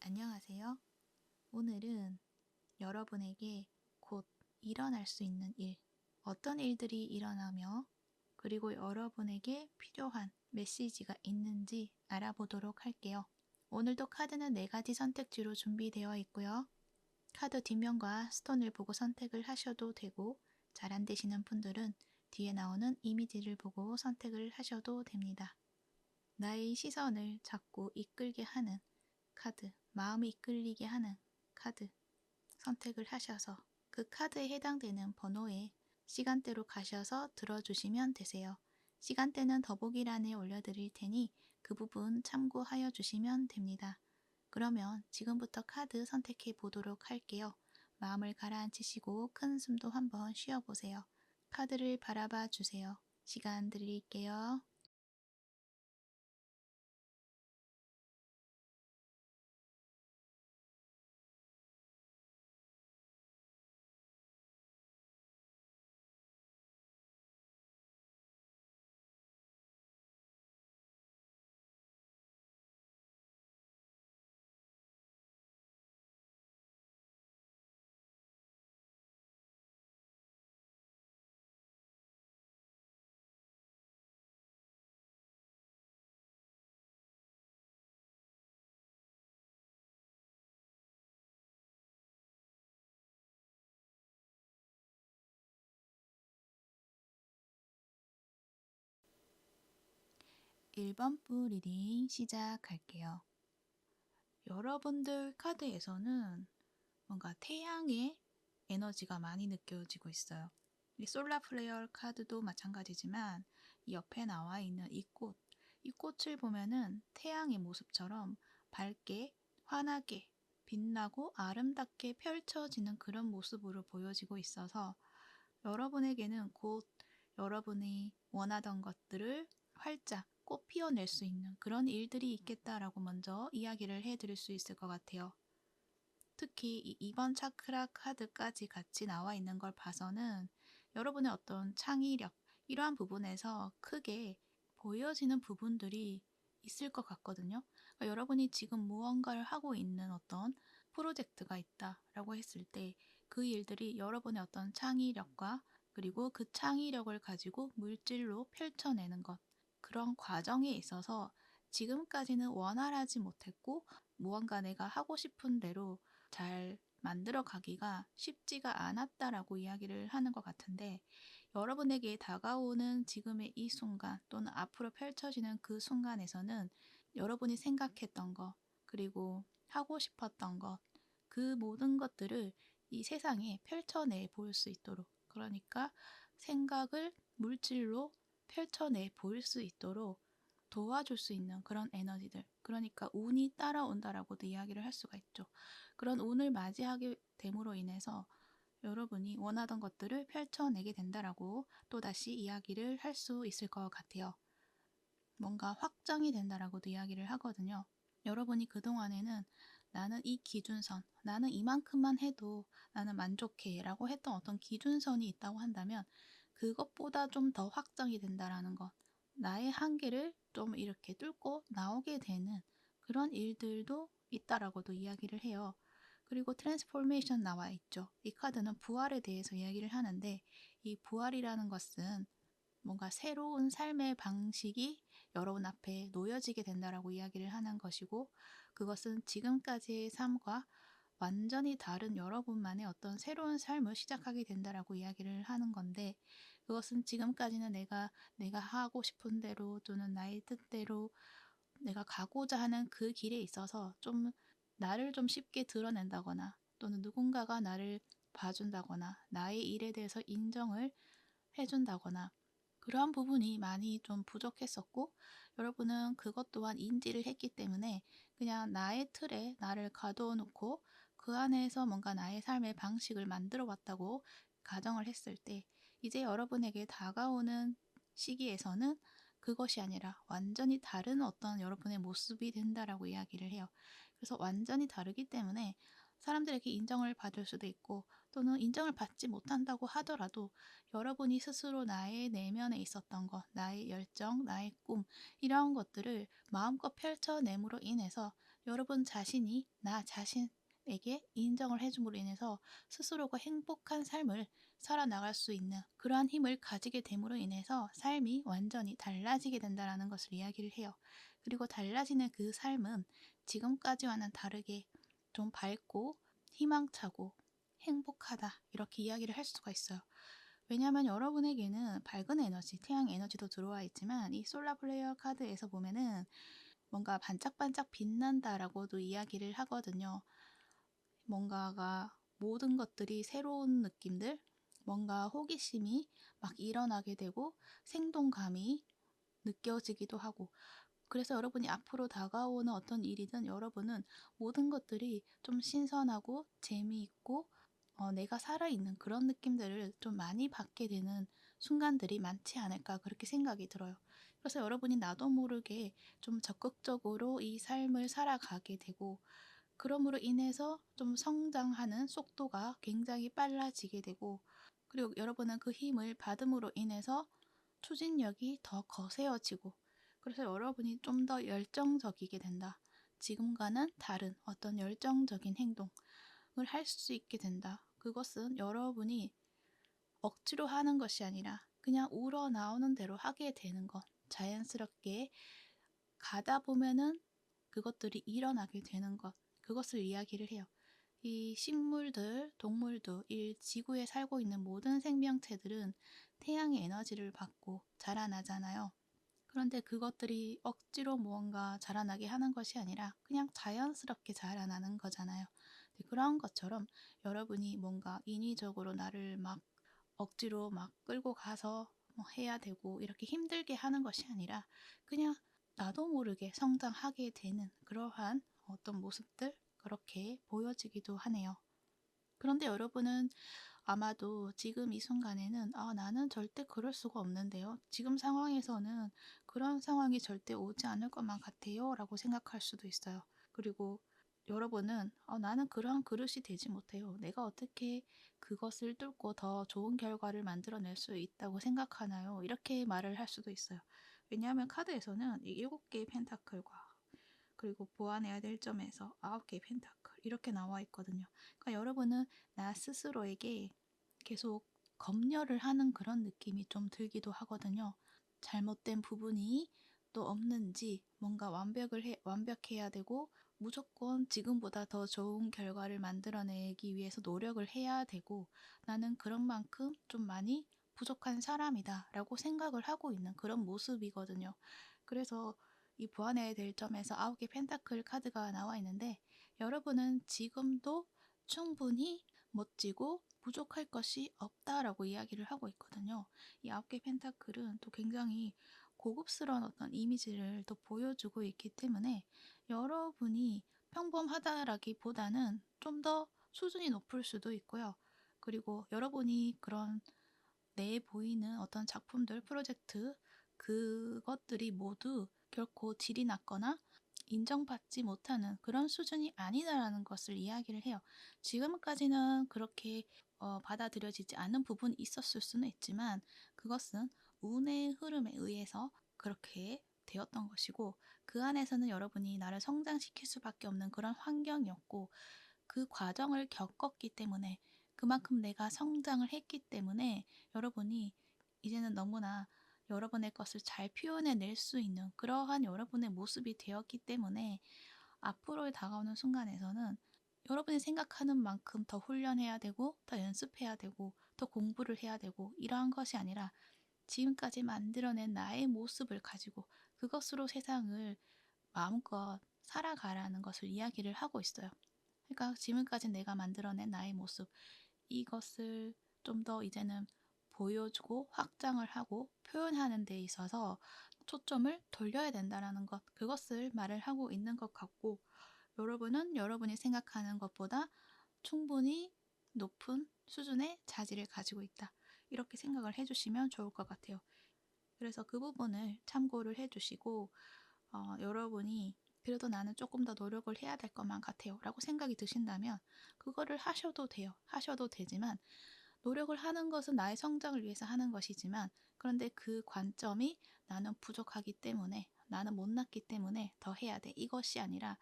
안녕하세요. 오늘은 여러분에게 곧 일어날 수 있는 일, 어떤 일들이 일어나며 그리고 여러분에게 필요한 메시지가 있는지 알아보도록 할게요. 오늘도 카드는 4가지 선택지로 준비되어 있고요. 카드 뒷면과 스톤을 보고 선택을 하셔도 되고, 잘 안 되시는 분들은 뒤에 나오는 이미지를 보고 선택을 하셔도 됩니다. 나의 시선을 자꾸 이끌게 하는 카드, 마음이 이끌리게 하는 카드 선택을 하셔서 그 카드에 해당되는 번호에 시간대로 가셔서 들어주시면 되세요. 시간대는 더보기란에 올려드릴 테니 그 부분 참고하여 주시면 됩니다. 그러면 지금부터 카드 선택해 보도록 할게요. 마음을 가라앉히시고 큰 숨도 한번 쉬어보세요. 카드를 바라봐 주세요. 시간 드릴게요. 1번부 리딩 시작할게요. 여러분들 카드에서는 뭔가 태양의 에너지가 많이 느껴지고 있어요. 이 솔라 플레이어 카드도 마찬가지지만 이 옆에 나와 있는 이 꽃을 보면은 태양의 모습처럼 밝게, 환하게, 빛나고 아름답게 펼쳐지는 그런 모습으로 보여지고 있어서 여러분에게는 곧 여러분이 원하던 것들을 활짝 꽃 피워낼 수 있는 그런 일들이 있겠다라고 먼저 이야기를 해드릴 수 있을 것 같아요. 특히 이 2번 차크라 카드까지 같이 나와 있는 걸 봐서는 여러분의 어떤 창의력, 이러한 부분에서 크게 보여지는 부분들이 있을 것 같거든요. 그러니까 여러분이 지금 무언가를 하고 있는 어떤 프로젝트가 있다라고 했을 때 그 일들이 여러분의 어떤 창의력과 그리고 그 창의력을 가지고 물질로 펼쳐내는 것, 그런 과정에 있어서 지금까지는 원활하지 못했고 무언가 내가 하고 싶은 대로 잘 만들어 가기가 쉽지가 않았다라고 이야기를 하는 것 같은데, 여러분에게 다가오는 지금의 이 순간 또는 앞으로 펼쳐지는 그 순간에서는 여러분이 생각했던 것 그리고 하고 싶었던 것, 그 모든 것들을 이 세상에 펼쳐내 보일 수 있도록, 그러니까 생각을 물질로 펼쳐내 보일 수 있도록 도와줄 수 있는 그런 에너지들, 그러니까 운이 따라온다라고도 이야기를 할 수가 있죠. 그런 운을 맞이하게 됨으로 인해서 여러분이 원하던 것들을 펼쳐내게 된다라고 또다시 이야기를 할 수 있을 것 같아요. 뭔가 확장이 된다라고도 이야기를 하거든요. 여러분이 그동안에는 나는 이 기준선, 나는 이만큼만 해도 나는 만족해 라고 했던 어떤 기준선이 있다고 한다면 그것보다 좀 더 확장이 된다라는 것, 나의 한계를 좀 이렇게 뚫고 나오게 되는 그런 일들도 있다라고도 이야기를 해요. 그리고 트랜스포메이션 나와 있죠. 이 카드는 부활에 대해서 이야기를 하는데, 이 부활이라는 것은 뭔가 새로운 삶의 방식이 여러분 앞에 놓여지게 된다라고 이야기를 하는 것이고, 그것은 지금까지의 삶과 완전히 다른 여러분만의 어떤 새로운 삶을 시작하게 된다라고 이야기를 하는 건데, 그것은 지금까지는 내가 하고 싶은 대로 또는 나의 뜻대로 내가 가고자 하는 그 길에 있어서 좀 나를 좀 쉽게 드러낸다거나 또는 누군가가 나를 봐준다거나 나의 일에 대해서 인정을 해준다거나 그러한 부분이 많이 좀 부족했었고, 여러분은 그것 또한 인지를 했기 때문에 그냥 나의 틀에 나를 가둬 놓고 그 안에서 뭔가 나의 삶의 방식을 만들어 왔다고 가정을 했을 때, 이제 여러분에게 다가오는 시기에서는 그것이 아니라 완전히 다른 어떤 여러분의 모습이 된다라고 이야기를 해요. 그래서 완전히 다르기 때문에 사람들에게 인정을 받을 수도 있고 또는 인정을 받지 못한다고 하더라도 여러분이 스스로 나의 내면에 있었던 것, 나의 열정, 나의 꿈 이런 것들을 마음껏 펼쳐냄으로 인해서 여러분 자신이 나 자신에게 인정을 해줌으로 인해서 스스로가 행복한 삶을 살아나갈 수 있는 그러한 힘을 가지게 됨으로 인해서 삶이 완전히 달라지게 된다는 것을 이야기를 해요. 그리고 달라지는 그 삶은 지금까지와는 다르게 좀 밝고 희망차고 행복하다 이렇게 이야기를 할 수가 있어요. 왜냐하면 여러분에게는 밝은 에너지, 태양 에너지도 들어와 있지만 이 솔라 플레이어 카드에서 보면은 뭔가 반짝반짝 빛난다라고도 이야기를 하거든요. 뭔가가 모든 것들이 새로운 느낌들, 뭔가 호기심이 막 일어나게 되고 생동감이 느껴지기도 하고 그래서 여러분이 앞으로 다가오는 어떤 일이든 여러분은 모든 것들이 좀 신선하고 재미있고 내가 살아있는 그런 느낌들을 좀 많이 받게 되는 순간들이 많지 않을까 그렇게 생각이 들어요. 그래서 여러분이 나도 모르게 좀 적극적으로 이 삶을 살아가게 되고 그럼으로 인해서 좀 성장하는 속도가 굉장히 빨라지게 되고 그리고 여러분은 그 힘을 받음으로 인해서 추진력이 더 거세어지고 그래서 여러분이 좀 더 열정적이게 된다. 지금과는 다른 어떤 열정적인 행동을 할 수 있게 된다. 그것은 여러분이 억지로 하는 것이 아니라 그냥 우러나오는 대로 하게 되는 것. 자연스럽게 가다 보면은 그것들이 일어나게 되는 것. 그것을 이야기를 해요. 이 식물들, 동물들, 이 지구에 살고 있는 모든 생명체들은 태양의 에너지를 받고 자라나잖아요. 그런데 그것들이 억지로 무언가 자라나게 하는 것이 아니라 그냥 자연스럽게 자라나는 거잖아요. 그런 것처럼 여러분이 뭔가 인위적으로 나를 막 억지로 막 끌고 가서 뭐 해야 되고 이렇게 힘들게 하는 것이 아니라 그냥 나도 모르게 성장하게 되는 그러한 어떤 모습들 그렇게 보여지기도 하네요. 그런데 여러분은 아마도 지금 이 순간에는 나는 절대 그럴 수가 없는데요. 지금 상황에서는 그런 상황이 절대 오지 않을 것만 같아요. 라고 생각할 수도 있어요. 그리고 여러분은 나는 그러한 그릇이 되지 못해요. 내가 어떻게 그것을 뚫고 더 좋은 결과를 만들어낼 수 있다고 생각하나요? 이렇게 말을 할 수도 있어요. 왜냐하면 카드에서는 이 7개의 펜타클과 그리고 보완해야 될 점에서 9개의 펜타클 이렇게 나와 있거든요. 그러니까 여러분은 나 스스로에게 계속 검열을 하는 그런 느낌이 좀 들기도 하거든요. 잘못된 부분이 또 없는지 뭔가 완벽해야 되고 무조건 지금보다 더 좋은 결과를 만들어내기 위해서 노력을 해야 되고 나는 그런 만큼 좀 많이 부족한 사람이다 라고 생각을 하고 있는 그런 모습이거든요. 그래서 이 보완해야 될 점에서 9개 펜타클 카드가 나와 있는데 여러분은 지금도 충분히 멋지고 부족할 것이 없다라고 이야기를 하고 있거든요. 이 9개 펜타클은 또 굉장히 고급스러운 어떤 이미지를 또 보여주고 있기 때문에 여러분이 평범하다라기보다는 좀 더 수준이 높을 수도 있고요. 그리고 여러분이 그런 내에 보이는 어떤 작품들, 프로젝트 그것들이 모두 결코 질이 낮거나 인정받지 못하는 그런 수준이 아니다라는 것을 이야기를 해요. 지금까지는 그렇게 받아들여지지 않은 부분이 있었을 수는 있지만 그것은 운의 흐름에 의해서 그렇게 되었던 것이고 그 안에서는 여러분이 나를 성장시킬 수밖에 없는 그런 환경이었고 그 과정을 겪었기 때문에 그만큼 내가 성장을 했기 때문에 여러분이 이제는 너무나 여러분의 것을 잘 표현해낼 수 있는 그러한 여러분의 모습이 되었기 때문에 앞으로 다가오는 순간에서는 여러분이 생각하는 만큼 더 훈련해야 되고 더 연습해야 되고 더 공부를 해야 되고 이러한 것이 아니라 지금까지 만들어낸 나의 모습을 가지고 그것으로 세상을 마음껏 살아가라는 것을 이야기를 하고 있어요. 그러니까 지금까지 내가 만들어낸 나의 모습 이것을 좀 더 이제는 보여주고 확장을 하고 표현하는 데 있어서 초점을 돌려야 된다라는 것 그것을 말을 하고 있는 것 같고 여러분은 여러분이 생각하는 것보다 충분히 높은 수준의 자질을 가지고 있다. 이렇게 생각을 해주시면 좋을 것 같아요. 그래서 그 부분을 참고를 해주시고 여러분이 그래도 나는 조금 더 노력을 해야 될 것만 같아요 라고 생각이 드신다면 그거를 하셔도 돼요. 하셔도 되지만 노력을 하는 것은 나의 성장을 위해서 하는 것이지만 그런데 그 관점이 나는 부족하기 때문에 나는 못났기 때문에 더 해야 돼. 이것이 아니라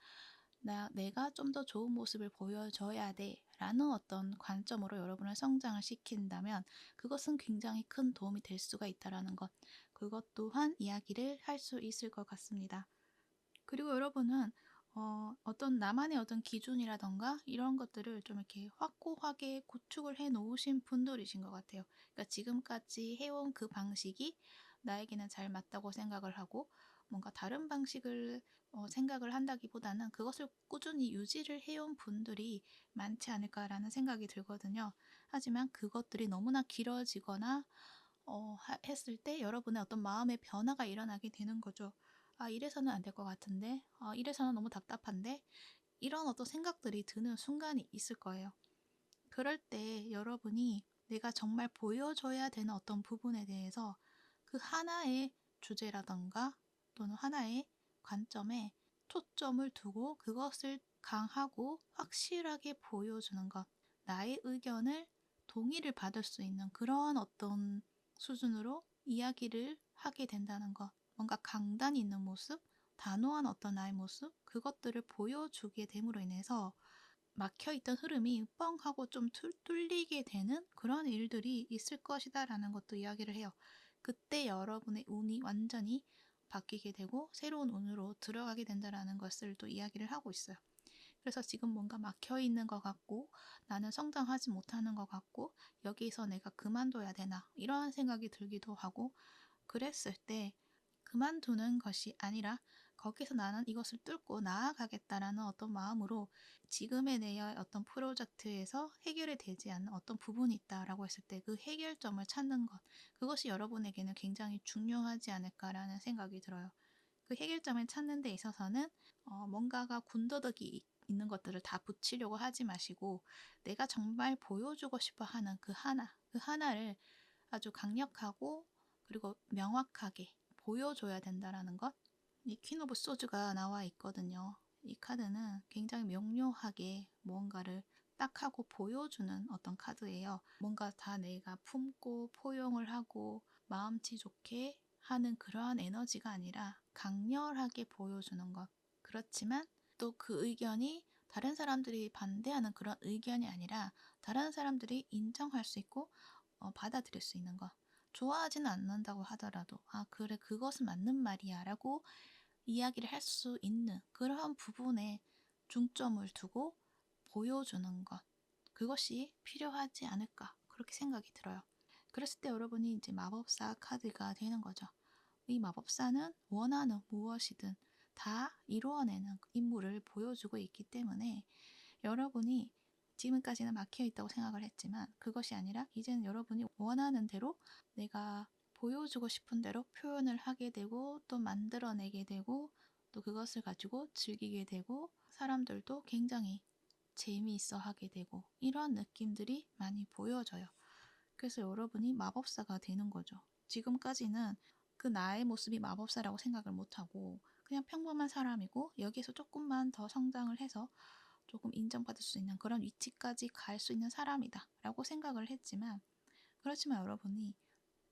내가 좀 더 좋은 모습을 보여줘야 돼 라는 어떤 관점으로 여러분을 성장을 시킨다면 그것은 굉장히 큰 도움이 될 수가 있다는 것. 그것 또한 이야기를 할 수 있을 것 같습니다. 그리고 여러분은 어떤 나만의 어떤 기준이라던가 이런 것들을 좀 이렇게 확고하게 구축을 해 놓으신 분들이신 것 같아요. 그러니까 지금까지 해온 그 방식이 나에게는 잘 맞다고 생각을 하고 뭔가 다른 방식을 생각을 한다기보다는 그것을 꾸준히 유지를 해온 분들이 많지 않을까라는 생각이 들거든요. 하지만 그것들이 너무나 길어지거나 했을 때 여러분의 어떤 마음의 변화가 일어나게 되는 거죠. 아, 이래서는 안 될 것 같은데, 아, 이래서는 너무 답답한데, 이런 어떤 생각들이 드는 순간이 있을 거예요. 그럴 때 여러분이 내가 정말 보여줘야 되는 어떤 부분에 대해서 그 하나의 주제라던가 또는 하나의 관점에 초점을 두고 그것을 강하고 확실하게 보여주는 것. 나의 의견을 동의를 받을 수 있는 그런 어떤 수준으로 이야기를 하게 된다는 것. 뭔가 강단 있는 모습, 단호한 어떤 나의 모습, 그것들을 보여주게 됨으로 인해서 막혀있던 흐름이 뻥 하고 좀 뚫리게 되는 그런 일들이 있을 것이다라는 것도 이야기를 해요. 그때 여러분의 운이 완전히 바뀌게 되고 새로운 운으로 들어가게 된다라는 것을 또 이야기를 하고 있어요. 그래서 지금 뭔가 막혀있는 것 같고 나는 성장하지 못하는 것 같고 여기서 내가 그만둬야 되나 이러한 생각이 들기도 하고 그랬을 때 그만두는 것이 아니라 거기서 나는 이것을 뚫고 나아가겠다라는 어떤 마음으로 지금의 내 어떤 프로젝트에서 해결이 되지 않는 어떤 부분이 있다라고 했을 때 그 해결점을 찾는 것 그것이 여러분에게는 굉장히 중요하지 않을까라는 생각이 들어요. 그 해결점을 찾는 데 있어서는 뭔가가 군더더기 있는 것들을 다 붙이려고 하지 마시고 내가 정말 보여주고 싶어 하는 그 하나를 아주 강력하고 그리고 명확하게 보여줘야 된다라는 것. 이 퀸 오브 소즈가 나와 있거든요. 이 카드는 굉장히 명료하게 뭔가를 딱 하고 보여주는 어떤 카드예요. 뭔가 다 내가 품고 포용을 하고 마음씨 좋게 하는 그러한 에너지가 아니라 강렬하게 보여주는 것. 그렇지만 또 그 의견이 다른 사람들이 반대하는 그런 의견이 아니라 다른 사람들이 인정할 수 있고 받아들일 수 있는 것. 좋아하지는 않는다고 하더라도 아 그래 그것은 맞는 말이야 라고 이야기를 할 수 있는 그러한 부분에 중점을 두고 보여주는 것. 그것이 필요하지 않을까 그렇게 생각이 들어요. 그랬을 때 여러분이 이제 마법사 카드가 되는 거죠. 이 마법사는 원하는 무엇이든 다 이루어내는 인물을 보여주고 있기 때문에 여러분이 지금까지는 막혀 있다고 생각을 했지만 그것이 아니라 이제는 여러분이 원하는 대로 내가 보여주고 싶은 대로 표현을 하게 되고 또 만들어내게 되고 또 그것을 가지고 즐기게 되고 사람들도 굉장히 재미있어 하게 되고 이런 느낌들이 많이 보여져요. 그래서 여러분이 마법사가 되는 거죠. 지금까지는 그 나의 모습이 마법사라고 생각을 못하고 그냥 평범한 사람이고 여기서 조금만 더 성장을 해서 조금 인정받을 수 있는 그런 위치까지 갈 수 있는 사람이다 라고 생각을 했지만 그렇지만 여러분이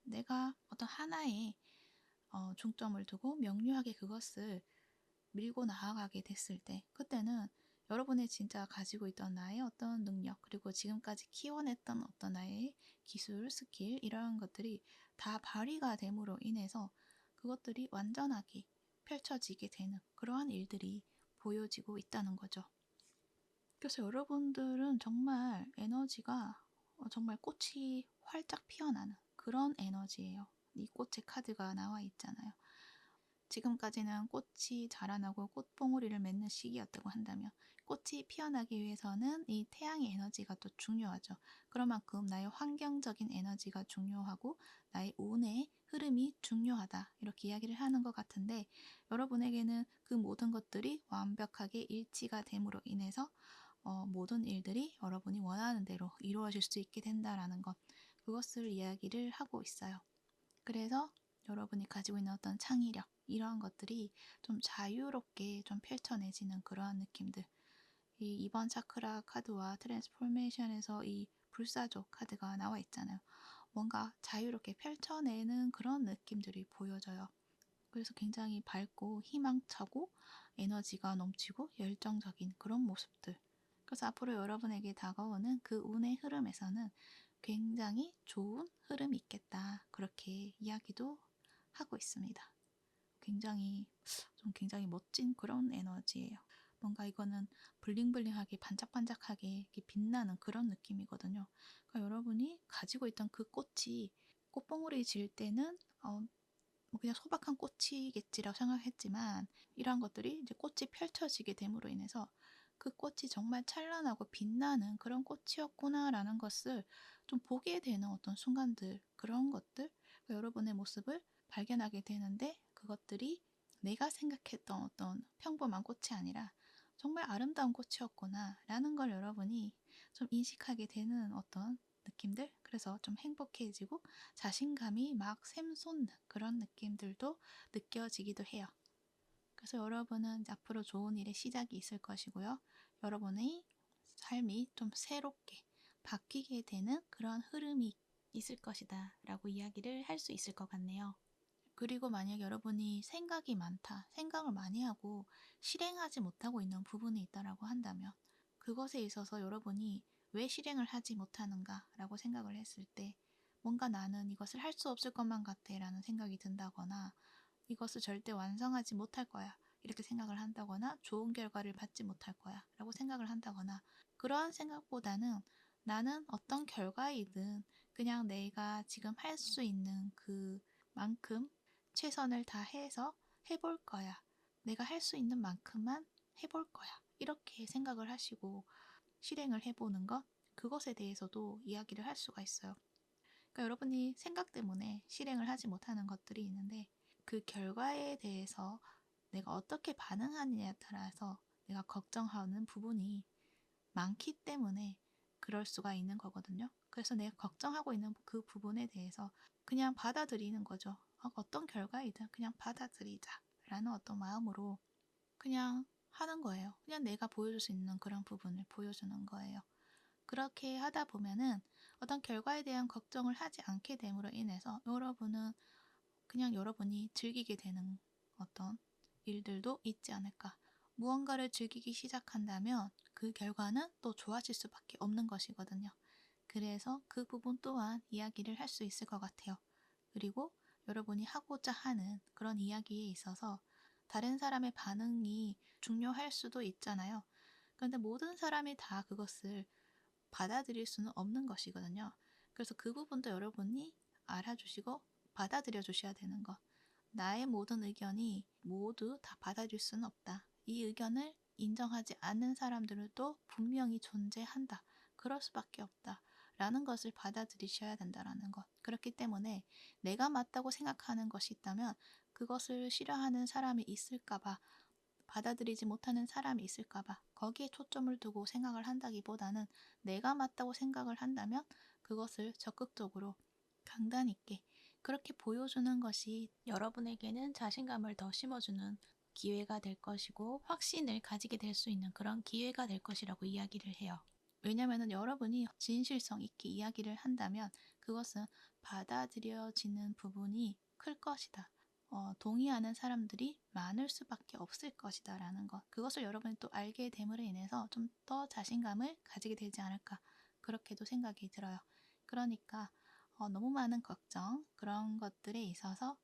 내가 어떤 하나에 중점을 두고 명료하게 그것을 밀고 나아가게 됐을 때 그때는 여러분이 진짜 가지고 있던 나의 어떤 능력 그리고 지금까지 키워냈던 어떤 나의 기술, 스킬 이러한 것들이 다 발휘가 됨으로 인해서 그것들이 완전하게 펼쳐지게 되는 그러한 일들이 보여지고 있다는 거죠. 그래서 여러분들은 정말 에너지가 정말 꽃이 활짝 피어나는 그런 에너지예요. 이 꽃의 카드가 나와 있잖아요. 지금까지는 꽃이 자라나고 꽃봉오리를 맺는 시기였다고 한다면 꽃이 피어나기 위해서는 이 태양의 에너지가 또 중요하죠. 그런 만큼 나의 환경적인 에너지가 중요하고 나의 운의 흐름이 중요하다. 이렇게 이야기를 하는 것 같은데 여러분에게는 그 모든 것들이 완벽하게 일치가 됨으로 인해서 모든 일들이 여러분이 원하는 대로 이루어질 수 있게 된다라는 것. 그것을 이야기를 하고 있어요. 그래서 여러분이 가지고 있는 어떤 창의력, 이러한 것들이 좀 자유롭게 좀 펼쳐내지는 그러한 느낌들. 이 2번 차크라 카드와 트랜스포메이션에서 이 불사조 카드가 나와 있잖아요. 뭔가 자유롭게 펼쳐내는 그런 느낌들이 보여져요. 그래서 굉장히 밝고 희망차고 에너지가 넘치고 열정적인 그런 모습들. 그래서 앞으로 여러분에게 다가오는 그 운의 흐름에서는 굉장히 좋은 흐름이 있겠다. 그렇게 이야기도 하고 있습니다. 굉장히 멋진 그런 에너지예요. 뭔가 이거는 블링블링하게 반짝반짝하게 이렇게 빛나는 그런 느낌이거든요. 그러니까 여러분이 가지고 있던 그 꽃이 꽃봉오리 질 때는 뭐 그냥 소박한 꽃이겠지라고 생각했지만 이러한 것들이 이제 꽃이 펼쳐지게 됨으로 인해서 그 꽃이 정말 찬란하고 빛나는 그런 꽃이었구나라는 것을 좀 보게 되는 어떤 순간들, 그런 것들, 여러분의 모습을 발견하게 되는데 그것들이 내가 생각했던 어떤 평범한 꽃이 아니라 정말 아름다운 꽃이었구나라는 걸 여러분이 좀 인식하게 되는 어떤 느낌들, 그래서 좀 행복해지고 자신감이 막 샘솟는 그런 느낌들도 느껴지기도 해요. 그래서 여러분은 앞으로 좋은 일의 시작이 있을 것이고요. 여러분의 삶이 좀 새롭게 바뀌게 되는 그런 흐름이 있을 것이다 라고 이야기를 할 수 있을 것 같네요. 그리고 만약 여러분이 생각이 많다, 생각을 많이 하고 실행하지 못하고 있는 부분이 있다라고 한다면 그것에 있어서 여러분이 왜 실행을 하지 못하는가 라고 생각을 했을 때 뭔가 나는 이것을 할 수 없을 것만 같아 라는 생각이 든다거나 이것을 절대 완성하지 못할 거야 이렇게 생각을 한다거나 좋은 결과를 받지 못할 거야 라고 생각을 한다거나 그러한 생각보다는 나는 어떤 결과이든 그냥 내가 지금 할 수 있는 그만큼 최선을 다해서 해볼 거야. 내가 할 수 있는 만큼만 해볼 거야. 이렇게 생각을 하시고 실행을 해보는 것, 그것에 대해서도 이야기를 할 수가 있어요. 그러니까 여러분이 생각 때문에 실행을 하지 못하는 것들이 있는데 그 결과에 대해서 내가 어떻게 반응하느냐에 따라서 내가 걱정하는 부분이 많기 때문에 그럴 수가 있는 거거든요. 그래서 내가 걱정하고 있는 그 부분에 대해서 그냥 받아들이는 거죠. 어떤 결과이든 그냥 받아들이자 라는 어떤 마음으로 그냥 하는 거예요. 그냥 내가 보여줄 수 있는 그런 부분을 보여주는 거예요. 그렇게 하다 보면은 어떤 결과에 대한 걱정을 하지 않게 됨으로 인해서 여러분은 그냥 여러분이 즐기게 되는 어떤 일들도 있지 않을까. 무언가를 즐기기 시작한다면 그 결과는 또 좋아질 수밖에 없는 것이거든요. 그래서 그 부분 또한 이야기를 할 수 있을 것 같아요. 그리고 여러분이 하고자 하는 그런 이야기에 있어서 다른 사람의 반응이 중요할 수도 있잖아요. 그런데 모든 사람이 다 그것을 받아들일 수는 없는 것이거든요. 그래서 그 부분도 여러분이 알아주시고 받아들여 주셔야 되는 것. 나의 모든 의견이 모두 다 받아줄 수는 없다. 이 의견을 인정하지 않는 사람들도 분명히 존재한다. 그럴 수밖에 없다. 라는 것을 받아들이셔야 된다라는 것. 그렇기 때문에 내가 맞다고 생각하는 것이 있다면 그것을 싫어하는 사람이 있을까봐, 받아들이지 못하는 사람이 있을까봐 거기에 초점을 두고 생각을 한다기보다는 내가 맞다고 생각을 한다면 그것을 적극적으로 강단 있게 그렇게 보여주는 것이 여러분에게는 자신감을 더 심어주는 기회가 될 것이고 확신을 가지게 될 수 있는 그런 기회가 될 것이라고 이야기를 해요. 왜냐하면 여러분이 진실성 있게 이야기를 한다면 그것은 받아들여지는 부분이 클 것이다. 동의하는 사람들이 많을 수밖에 없을 것이다 라는 것. 그것을 여러분이 또 알게 됨으로 인해서 좀 더 자신감을 가지게 되지 않을까. 그렇게도 생각이 들어요. 그러니까 너무 많은 걱정, 그런 것들에 있어서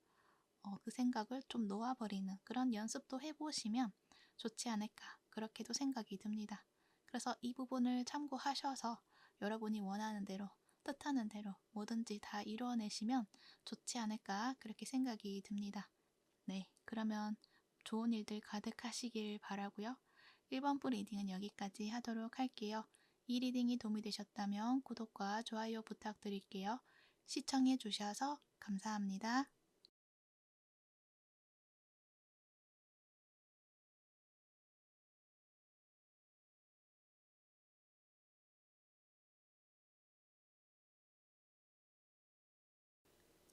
그 생각을 좀 놓아버리는 그런 연습도 해보시면 좋지 않을까. 그렇게도 생각이 듭니다. 그래서 이 부분을 참고하셔서 여러분이 원하는 대로, 뜻하는 대로 뭐든지 다 이루어내시면 좋지 않을까. 그렇게 생각이 듭니다. 네, 그러면 좋은 일들 가득하시길 바라고요. 1번부 리딩은 여기까지 하도록 할게요. 이 리딩이 도움이 되셨다면 구독과 좋아요 부탁드릴게요. 시청해 주셔서 감사합니다.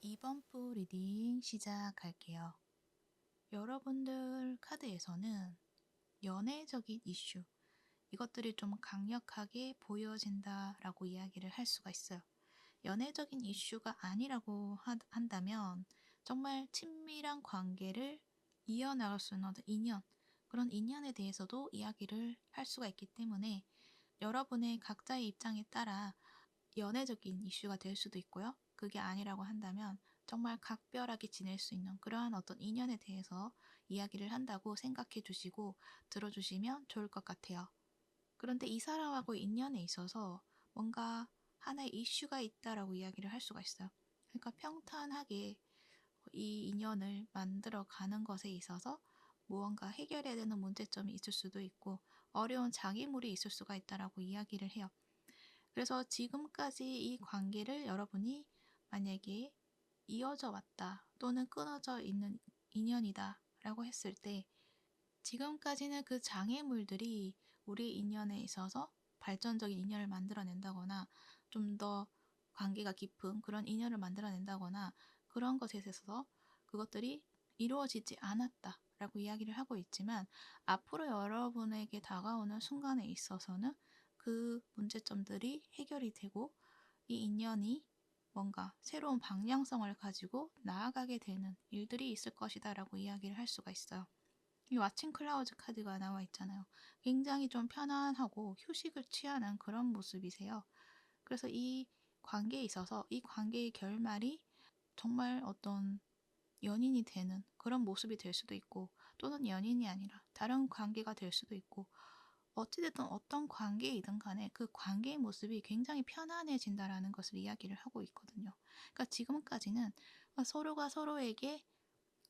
2번부 리딩 시작할게요. 여러분들 카드에서는 연애적인 이슈, 이것들이 좀 강력하게 보여진다라고 이야기를 할 수가 있어요. 연애적인 이슈가 아니라고 한다면 정말 친밀한 관계를 이어나갈 수 있는 어떤 인연, 그런 인연에 대해서도 이야기를 할 수가 있기 때문에 여러분의 각자의 입장에 따라 연애적인 이슈가 될 수도 있고요. 그게 아니라고 한다면 정말 각별하게 지낼 수 있는 그러한 어떤 인연에 대해서 이야기를 한다고 생각해 주시고 들어주시면 좋을 것 같아요. 그런데 이 사람하고 인연에 있어서 뭔가 하나의 이슈가 있다라고 이야기를 할 수가 있어요. 그러니까 평탄하게 이 인연을 만들어 가는 것에 있어서 무언가 해결해야 되는 문제점이 있을 수도 있고 어려운 장애물이 있을 수가 있다라고 이야기를 해요. 그래서 지금까지 이 관계를 여러분이 만약에 이어져 왔다 또는 끊어져 있는 인연이다 라고 했을 때 지금까지는 그 장애물들이 우리 인연에 있어서 발전적인 인연을 만들어낸다거나 좀 더 관계가 깊은 그런 인연을 만들어낸다거나 그런 것에 있어서 그것들이 이루어지지 않았다라고 이야기를 하고 있지만 앞으로 여러분에게 다가오는 순간에 있어서는 그 문제점들이 해결이 되고 이 인연이 뭔가 새로운 방향성을 가지고 나아가게 되는 일들이 있을 것이다라고 이야기를 할 수가 있어요. 이 왓칭 클라우즈 카드가 나와 있잖아요. 굉장히 좀 편안하고 휴식을 취하는 그런 모습이세요. 그래서 이 관계에 있어서 이 관계의 결말이 정말 어떤 연인이 되는 그런 모습이 될 수도 있고 또는 연인이 아니라 다른 관계가 될 수도 있고 어찌됐든 어떤 관계이든 간에 그 관계의 모습이 굉장히 편안해진다라는 것을 이야기를 하고 있거든요. 그러니까 지금까지는 서로가 서로에게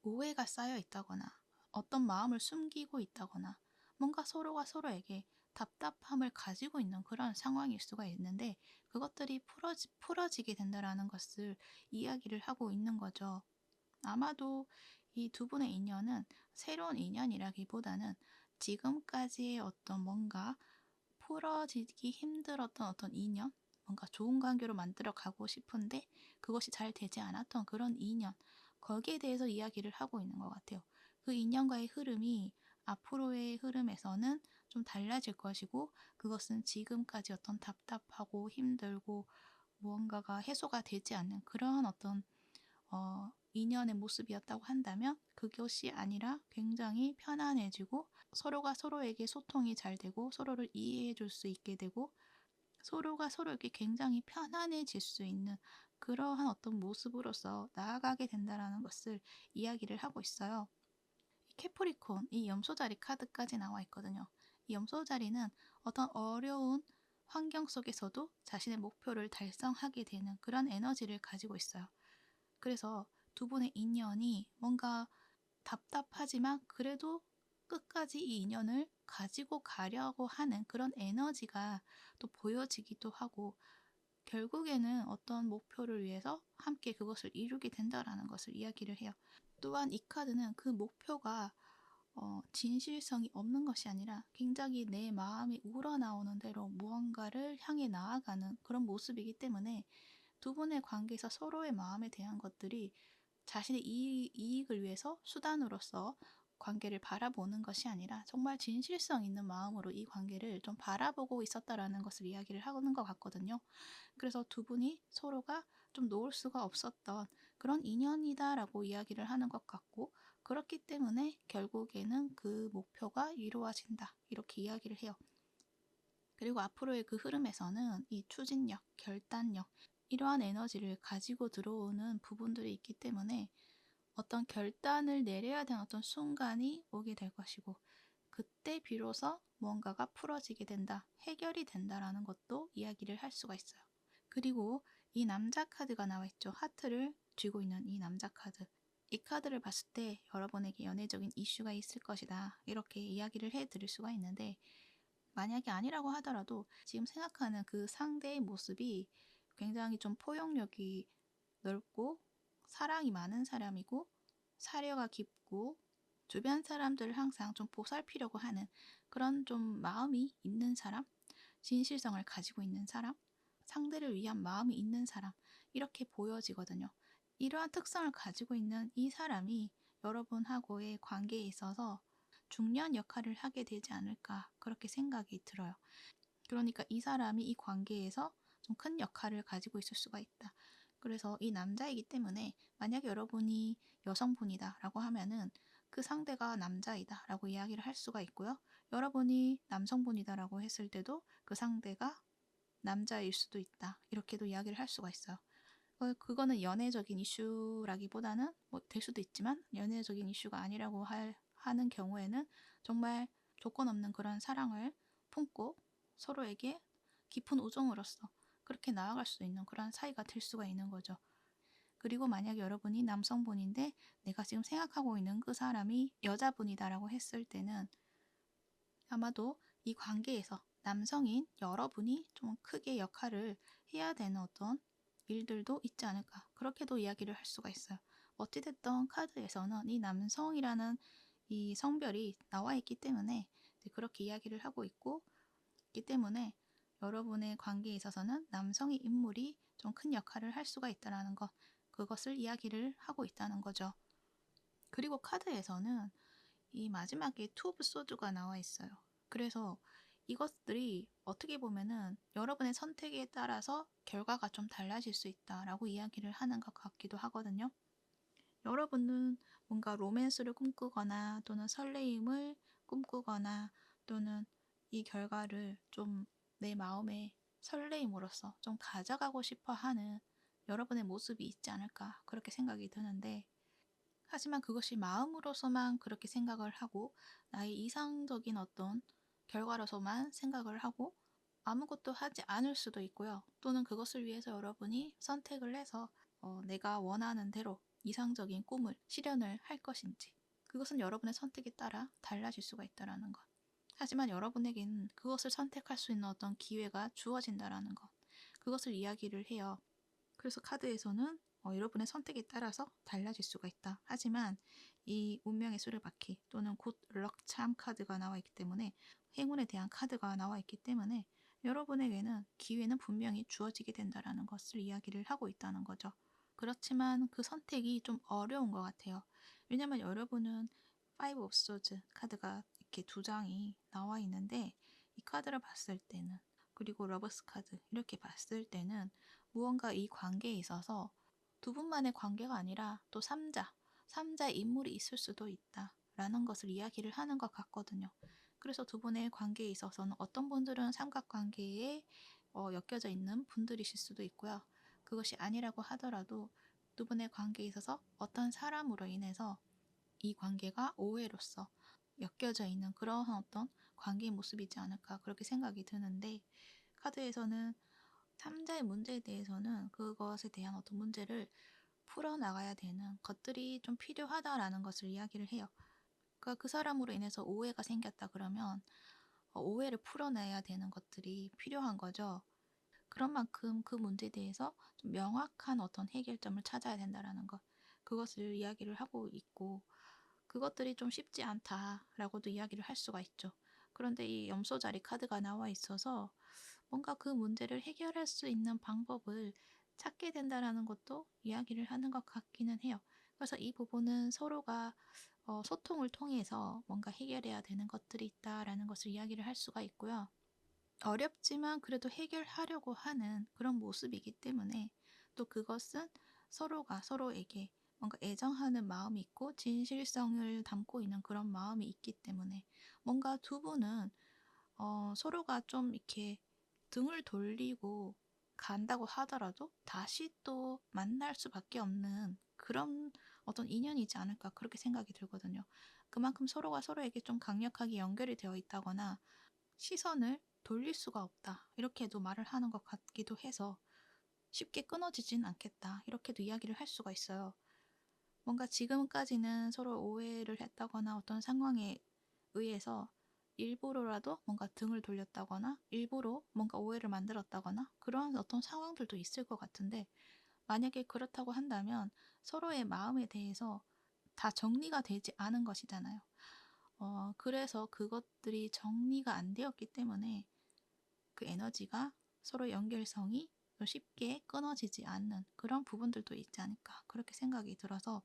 오해가 쌓여 있다거나 어떤 마음을 숨기고 있다거나 뭔가 서로가 서로에게 답답함을 가지고 있는 그런 상황일 수가 있는데 그것들이 풀어지게 된다라는 것을 이야기를 하고 있는 거죠. 아마도 이 두 분의 인연은 새로운 인연이라기보다는 지금까지의 어떤 뭔가 풀어지기 힘들었던 어떤 인연, 뭔가 좋은 관계로 만들어 가고 싶은데 그것이 잘 되지 않았던 그런 인연, 거기에 대해서 이야기를 하고 있는 것 같아요. 그 인연과의 흐름이 앞으로의 흐름에서는 좀 달라질 것이고 그것은 지금까지 어떤 답답하고 힘들고 무언가가 해소가 되지 않는 그러한 어떤 인연의 모습이었다고 한다면 그것이 아니라 굉장히 편안해지고 서로가 서로에게 소통이 잘 되고 서로를 이해해 줄 수 있게 되고 서로가 서로에게 굉장히 편안해질 수 있는 그러한 어떤 모습으로서 나아가게 된다라는 것을 이야기를 하고 있어요. 캐프리콘, 이 염소자리 카드까지 나와 있거든요. 이 염소자리는 어떤 어려운 환경 속에서도 자신의 목표를 달성하게 되는 그런 에너지를 가지고 있어요. 그래서 두 분의 인연이 뭔가 답답하지만 그래도 끝까지 이 인연을 가지고 가려고 하는 그런 에너지가 또 보여지기도 하고 결국에는 어떤 목표를 위해서 함께 그것을 이루게 된다라는 것을 이야기를 해요. 또한 이 카드는 그 목표가 진실성이 없는 것이 아니라 굉장히 내 마음이 우러나오는 대로 무언가를 향해 나아가는 그런 모습이기 때문에 두 분의 관계에서 서로의 마음에 대한 것들이 자신의 이익을 위해서 수단으로서 관계를 바라보는 것이 아니라 정말 진실성 있는 마음으로 이 관계를 좀 바라보고 있었다라는 것을 이야기를 하는 것 같거든요. 그래서 두 분이 서로가 좀 놓을 수가 없었던 그런 인연이다라고 이야기를 하는 것 같고 그렇기 때문에 결국에는 그 목표가 이루어진다 이렇게 이야기를 해요. 그리고 앞으로의 그 흐름에서는 이 추진력, 결단력 이러한 에너지를 가지고 들어오는 부분들이 있기 때문에 어떤 결단을 내려야 되는 어떤 순간이 오게 될 것이고 그때 비로소 무언가가 풀어지게 된다, 해결이 된다라는 것도 이야기를 할 수가 있어요. 그리고 이 남자 카드가 나와 있죠. 하트를 쥐고 있는 이 남자 카드. 이 카드를 봤을 때 여러분에게 연애적인 이슈가 있을 것이다. 이렇게 이야기를 해드릴 수가 있는데 만약에 아니라고 하더라도 지금 생각하는 그 상대의 모습이 굉장히 좀 포용력이 넓고 사랑이 많은 사람이고 사려가 깊고 주변 사람들을 항상 좀 보살피려고 하는 그런 좀 마음이 있는 사람, 진실성을 가지고 있는 사람, 상대를 위한 마음이 있는 사람 이렇게 보여지거든요. 이러한 특성을 가지고 있는 이 사람이 여러분하고의 관계에 있어서 중요한 역할을 하게 되지 않을까 그렇게 생각이 들어요. 그러니까 이 사람이 이 관계에서 좀 큰 역할을 가지고 있을 수가 있다. 그래서 이 남자이기 때문에 만약에 여러분이 여성분이다라고 하면은 그 상대가 남자이다라고 이야기를 할 수가 있고요. 여러분이 남성분이다라고 했을 때도 그 상대가 남자일 수도 있다. 이렇게도 이야기를 할 수가 있어요. 그거는 연애적인 이슈라기보다는 뭐 될 수도 있지만 연애적인 이슈가 아니라고 하는 경우에는 정말 조건 없는 그런 사랑을 품고 서로에게 깊은 우정으로서 그렇게 나아갈 수 있는 그런 사이가 될 수가 있는 거죠. 그리고 만약 여러분이 남성분인데 내가 지금 생각하고 있는 그 사람이 여자분이다라고 했을 때는 아마도 이 관계에서 남성인 여러분이 좀 크게 역할을 해야 되는 어떤 일들도 있지 않을까 그렇게도 이야기를 할 수가 있어요. 어찌됐든 카드에서는 이 남성이라는 이 성별이 나와 있기 때문에 그렇게 이야기를 하고 있기 때문에 여러분의 관계에 있어서는 남성의 인물이 좀 큰 역할을 할 수가 있다는 것 그것을 이야기를 하고 있다는 거죠. 그리고 카드에서는 이 마지막에 투 오브 소드가 나와 있어요. 그래서 이것들이 어떻게 보면은 여러분의 선택에 따라서 결과가 좀 달라질 수 있다라고 이야기를 하는 것 같기도 하거든요. 여러분은 뭔가 로맨스를 꿈꾸거나 또는 설레임을 꿈꾸거나 또는 이 결과를 좀 내 마음의 설레임으로써 좀 가져가고 싶어 하는 여러분의 모습이 있지 않을까 그렇게 생각이 드는데 하지만 그것이 마음으로서만 그렇게 생각을 하고 나의 이상적인 어떤 결과로서만 생각을 하고 아무것도 하지 않을 수도 있고요. 또는 그것을 위해서 여러분이 선택을 해서 내가 원하는 대로 이상적인 꿈을 실현을 할 것인지 그것은 여러분의 선택에 따라 달라질 수가 있다는 것. 하지만 여러분에게는 그것을 선택할 수 있는 어떤 기회가 주어진다는 것. 그것을 이야기를 해요. 그래서 카드에서는 여러분의 선택에 따라서 달라질 수가 있다. 하지만 이 운명의 수레바퀴 또는 굿 럭 참 카드가 나와 있기 때문에 행운에 대한 카드가 나와 있기 때문에 여러분에게는 기회는 분명히 주어지게 된다는 것을 이야기를 하고 있다는 거죠. 그렇지만 그 선택이 좀 어려운 것 같아요. 왜냐면 여러분은 Five of Swords 카드가 이렇게 두 장이 나와 있는데 이 카드를 봤을 때는 그리고 러버스 카드 이렇게 봤을 때는 무언가 이 관계에 있어서 두 분만의 관계가 아니라 또 3자의 인물이 있을 수도 있다라는 것을 이야기를 하는 것 같거든요. 그래서 두 분의 관계에 있어서는 어떤 분들은 삼각관계에 엮여져 있는 분들이실 수도 있고요. 그것이 아니라고 하더라도 두 분의 관계에 있어서 어떤 사람으로 인해서 이 관계가 오해로서 엮여져 있는 그러한 어떤 관계의 모습이지 않을까 그렇게 생각이 드는데 카드에서는 3자의 문제에 대해서는 그것에 대한 어떤 문제를 풀어나가야 되는 것들이 좀 필요하다라는 것을 이야기를 해요. 그러니까 그 사람으로 인해서 오해가 생겼다 그러면 오해를 풀어내야 되는 것들이 필요한 거죠. 그런 만큼 그 문제에 대해서 좀 명확한 어떤 해결점을 찾아야 된다라는 것. 그것을 이야기를 하고 있고 그것들이 좀 쉽지 않다라고도 이야기를 할 수가 있죠. 그런데 이 염소자리 카드가 나와 있어서 뭔가 그 문제를 해결할 수 있는 방법을 찾게 된다라는 것도 이야기를 하는 것 같기는 해요. 그래서 이 부분은 서로가 소통을 통해서 뭔가 해결해야 되는 것들이 있다라는 것을 이야기를 할 수가 있고요. 어렵지만 그래도 해결하려고 하는 그런 모습이기 때문에 또 그것은 서로가 서로에게 뭔가 애정하는 마음이 있고 진실성을 담고 있는 그런 마음이 있기 때문에 뭔가 두 분은 서로가 좀 이렇게 등을 돌리고 간다고 하더라도 다시 또 만날 수밖에 없는 그런 어떤 인연이지 않을까 그렇게 생각이 들거든요. 그만큼 서로가 서로에게 좀 강력하게 연결이 되어 있다거나 시선을 돌릴 수가 없다. 이렇게도 말을 하는 것 같기도 해서 쉽게 끊어지진 않겠다. 이렇게도 이야기를 할 수가 있어요. 뭔가 지금까지는 서로 오해를 했다거나 어떤 상황에 의해서 일부러라도 뭔가 등을 돌렸다거나 일부러 뭔가 오해를 만들었다거나 그러한 어떤 상황들도 있을 것 같은데 만약에 그렇다고 한다면 서로의 마음에 대해서 다 정리가 되지 않은 것이잖아요. 그래서 그것들이 정리가 안 되었기 때문에 그 에너지가 서로 연결성이 쉽게 끊어지지 않는 그런 부분들도 있지 않을까 그렇게 생각이 들어서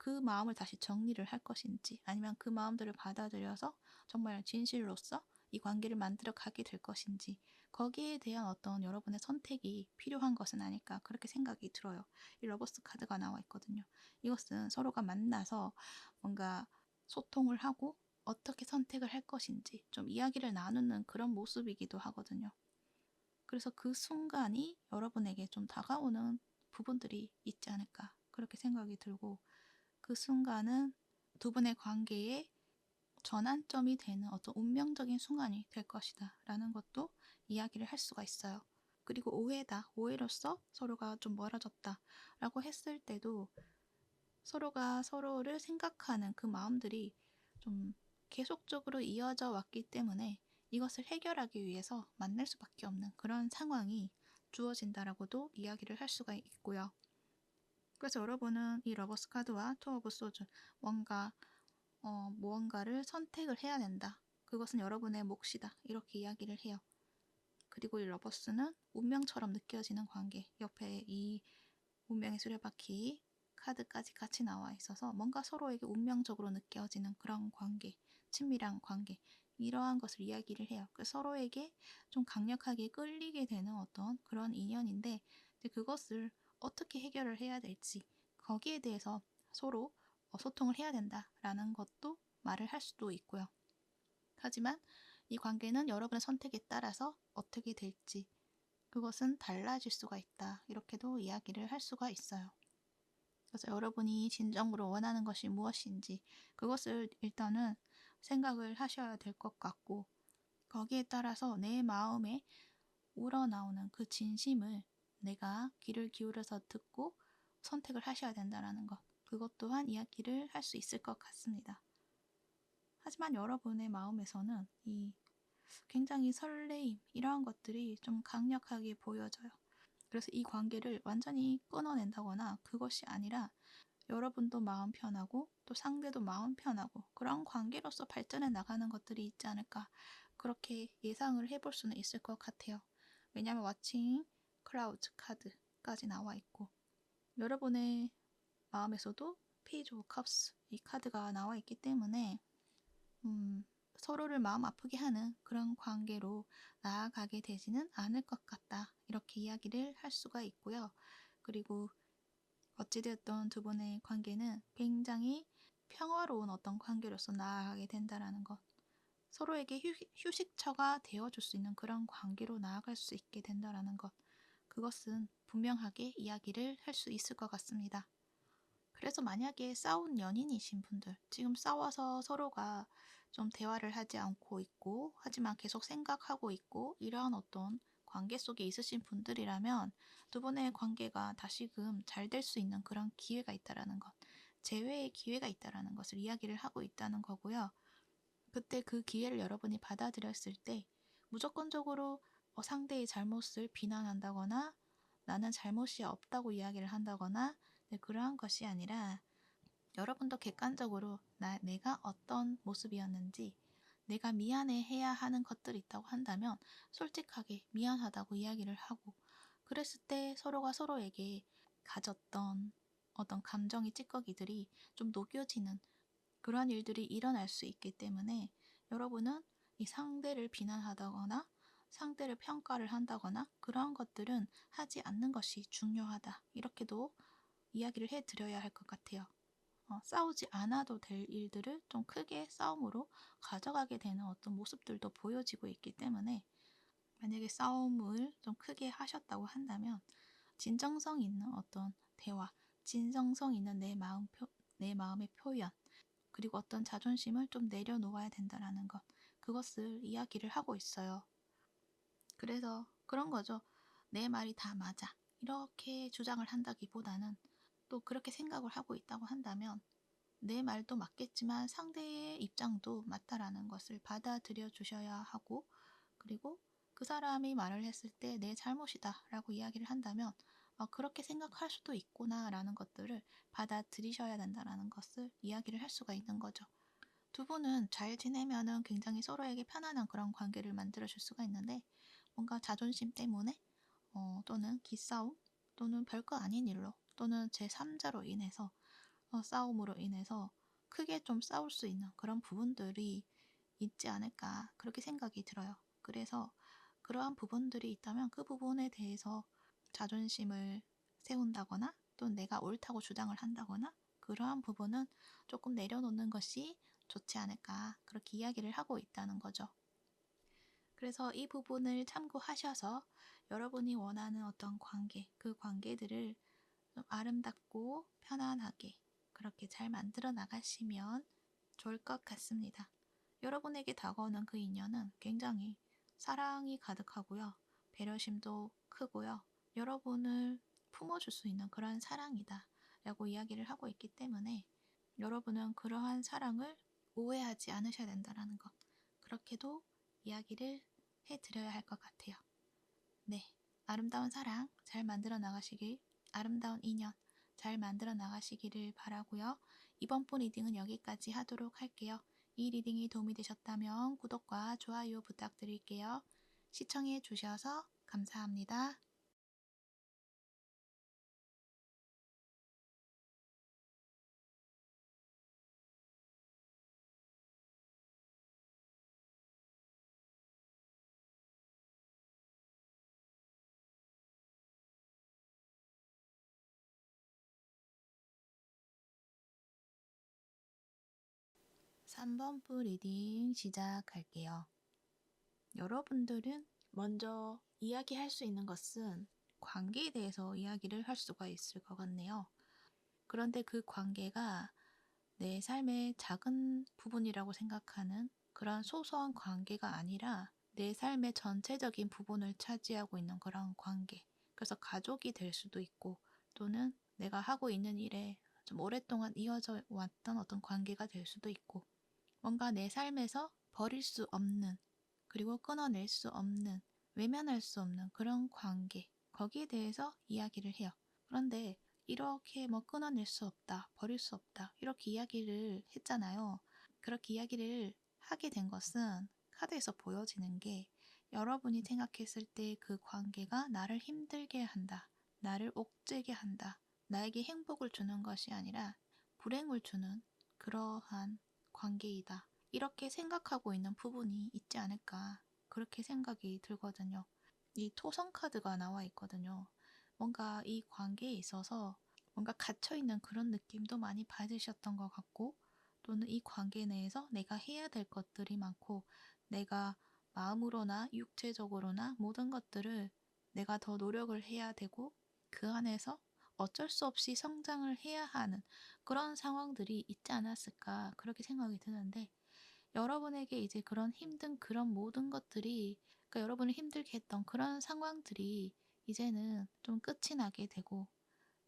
그 마음을 다시 정리를 할 것인지, 아니면 그 마음들을 받아들여서 정말 진실로서 이 관계를 만들어 가게 될 것인지, 거기에 대한 어떤 여러분의 선택이 필요한 것은 아닐까, 그렇게 생각이 들어요. 이 러버스 카드가 나와 있거든요. 이것은 서로가 만나서 뭔가 소통을 하고 어떻게 선택을 할 것인지 좀 이야기를 나누는 그런 모습이기도 하거든요. 그래서 그 순간이 여러분에게 좀 다가오는 부분들이 있지 않을까, 그렇게 생각이 들고, 그 순간은 두 분의 관계에 전환점이 되는 어떤 운명적인 순간이 될 것이다 라는 것도 이야기를 할 수가 있어요. 그리고 오해로서 서로가 좀 멀어졌다 라고 했을 때도 서로가 서로를 생각하는 그 마음들이 좀 계속적으로 이어져 왔기 때문에 이것을 해결하기 위해서 만날 수밖에 없는 그런 상황이 주어진다라고도 이야기를 할 수가 있고요. 그래서 여러분은 이 러버스 카드와 투 오브 소드, 무언가를 선택을 해야 된다. 그것은 여러분의 몫이다. 이렇게 이야기를 해요. 그리고 이 러버스는 운명처럼 느껴지는 관계. 옆에 이 운명의 수레바퀴 카드까지 같이 나와 있어서 뭔가 서로에게 운명적으로 느껴지는 그런 관계, 친밀한 관계, 이러한 것을 이야기를 해요. 서로에게 좀 강력하게 끌리게 되는 어떤 그런 인연인데, 그것을 어떻게 해결을 해야 될지, 거기에 대해서 서로 소통을 해야 된다라는 것도 말을 할 수도 있고요. 하지만 이 관계는 여러분의 선택에 따라서 어떻게 될지, 그것은 달라질 수가 있다. 이렇게도 이야기를 할 수가 있어요. 그래서 여러분이 진정으로 원하는 것이 무엇인지 그것을 일단은 생각을 하셔야 될 것 같고, 거기에 따라서 내 마음에 우러나오는 그 진심을 내가 귀를 기울여서 듣고 선택을 하셔야 된다는 것, 그것 또한 이야기를 할 수 있을 것 같습니다. 하지만 여러분의 마음에서는 이 굉장히 설레임, 이러한 것들이 좀 강력하게 보여져요. 그래서 이 관계를 완전히 끊어낸다거나 그것이 아니라 여러분도 마음 편하고 또 상대도 마음 편하고 그런 관계로서 발전해 나가는 것들이 있지 않을까, 그렇게 예상을 해볼 수는 있을 것 같아요. 왜냐하면 왓칭 클라우드 카드까지 나와 있고, 여러분의 마음에서도 페이지 오브 컵스 이 카드가 나와 있기 때문에 서로를 마음 아프게 하는 그런 관계로 나아가게 되지는 않을 것 같다, 이렇게 이야기를 할 수가 있고요. 그리고 어찌되었던 두 분의 관계는 굉장히 평화로운 어떤 관계로서 나아가게 된다라는 것, 서로에게 휴식처가 되어줄 수 있는 그런 관계로 나아갈 수 있게 된다라는 것, 그것은 분명하게 이야기를 할 수 있을 것 같습니다. 그래서 만약에 싸운 연인이신 분들, 지금 싸워서 서로가 좀 대화를 하지 않고 있고 하지만 계속 생각하고 있고 이러한 어떤 관계 속에 있으신 분들이라면 두 분의 관계가 다시금 잘 될 수 있는 그런 기회가 있다라는 것, 재회의 기회가 있다라는 것을 이야기를 하고 있다는 거고요. 그때 그 기회를 여러분이 받아들였을 때 무조건적으로 상대의 잘못을 비난한다거나 나는 잘못이 없다고 이야기를 한다거나, 그러한 것이 아니라 여러분도 객관적으로 내가 어떤 모습이었는지, 내가 미안해 해야 하는 것들이 있다고 한다면 솔직하게 미안하다고 이야기를 하고, 그랬을 때 서로가 서로에게 가졌던 어떤 감정의 찌꺼기들이 좀 녹여지는 그러한 일들이 일어날 수 있기 때문에, 여러분은 이 상대를 비난하다거나 상대를 평가를 한다거나 그러한 것들은 하지 않는 것이 중요하다, 이렇게도 이야기를 해드려야 할 것 같아요. 싸우지 않아도 될 일들을 좀 크게 싸움으로 가져가게 되는 어떤 모습들도 보여지고 있기 때문에, 만약에 싸움을 좀 크게 하셨다고 한다면 진정성 있는 어떤 대화, 진정성 있는 내 마음의 표현, 그리고 어떤 자존심을 좀 내려놓아야 된다라는 것, 그것을 이야기를 하고 있어요. 그래서 그런 거죠. 내 말이 다 맞아, 이렇게 주장을 한다기보다는, 또 그렇게 생각을 하고 있다고 한다면 내 말도 맞겠지만 상대의 입장도 맞다라는 것을 받아들여 주셔야 하고, 그리고 그 사람이 말을 했을 때 내 잘못이다 라고 이야기를 한다면 그렇게 생각할 수도 있구나 라는 것들을 받아들이셔야 된다라는 것을 이야기를 할 수가 있는 거죠. 두 분은 잘 지내면은 굉장히 서로에게 편안한 그런 관계를 만들어 줄 수가 있는데, 뭔가 자존심 때문에 또는 기싸움 또는 별거 아닌 일로 또는 제3자로 인해서 싸움으로 인해서 크게 좀 싸울 수 있는 그런 부분들이 있지 않을까 그렇게 생각이 들어요. 그래서 그러한 부분들이 있다면 그 부분에 대해서 자존심을 세운다거나 또 내가 옳다고 주장을 한다거나 그러한 부분은 조금 내려놓는 것이 좋지 않을까 그렇게 이야기를 하고 있다는 거죠. 그래서 이 부분을 참고하셔서 여러분이 원하는 어떤 관계, 그 관계들을 좀 아름답고 편안하게 그렇게 잘 만들어 나가시면 좋을 것 같습니다. 여러분에게 다가오는 그 인연은 굉장히 사랑이 가득하고요. 배려심도 크고요. 여러분을 품어줄 수 있는 그런 사랑이다 라고 이야기를 하고 있기 때문에 여러분은 그러한 사랑을 오해하지 않으셔야 된다는 것. 그렇게도 이야기를 해드려야 할 것 같아요. 네, 아름다운 사랑 잘 만들어 나가시길, 아름다운 인연 잘 만들어 나가시기를 바라고요. 이번 분 리딩은 여기까지 하도록 할게요. 이 리딩이 도움이 되셨다면 구독과 좋아요 부탁드릴게요. 시청해 주셔서 감사합니다. 3번부 리딩 시작할게요. 여러분들은 먼저 이야기할 수 있는 것은 관계에 대해서 이야기를 할 수가 있을 것 같네요. 그런데 그 관계가 내 삶의 작은 부분이라고 생각하는 그런 소소한 관계가 아니라 내 삶의 전체적인 부분을 차지하고 있는 그런 관계. 그래서 가족이 될 수도 있고 또는 내가 하고 있는 일에 좀 오랫동안 이어져 왔던 어떤 관계가 될 수도 있고 뭔가 내 삶에서 버릴 수 없는 그리고 끊어낼 수 없는 외면할 수 없는 그런 관계 거기에 대해서 이야기를 해요. 그런데 이렇게 뭐 끊어낼 수 없다, 버릴 수 없다 이렇게 이야기를 했잖아요. 그렇게 이야기를 하게 된 것은 카드에서 보여지는 게 여러분이 생각했을 때 그 관계가 나를 힘들게 한다, 나를 옥죄게 한다, 나에게 행복을 주는 것이 아니라 불행을 주는 그러한 관계이다. 이렇게 생각하고 있는 부분이 있지 않을까 그렇게 생각이 들거든요. 이 토성 카드가 나와 있거든요. 뭔가 이 관계에 있어서 뭔가 갇혀있는 그런 느낌도 많이 받으셨던 것 같고 또는 이 관계 내에서 내가 해야 될 것들이 많고 내가 마음으로나 육체적으로나 모든 것들을 내가 더 노력을 해야 되고 그 안에서 어쩔 수 없이 성장을 해야 하는 그런 상황들이 있지 않았을까 그렇게 생각이 드는데 여러분에게 이제 그런 힘든 그런 모든 것들이 그러니까 여러분을 힘들게 했던 그런 상황들이 이제는 좀 끝이 나게 되고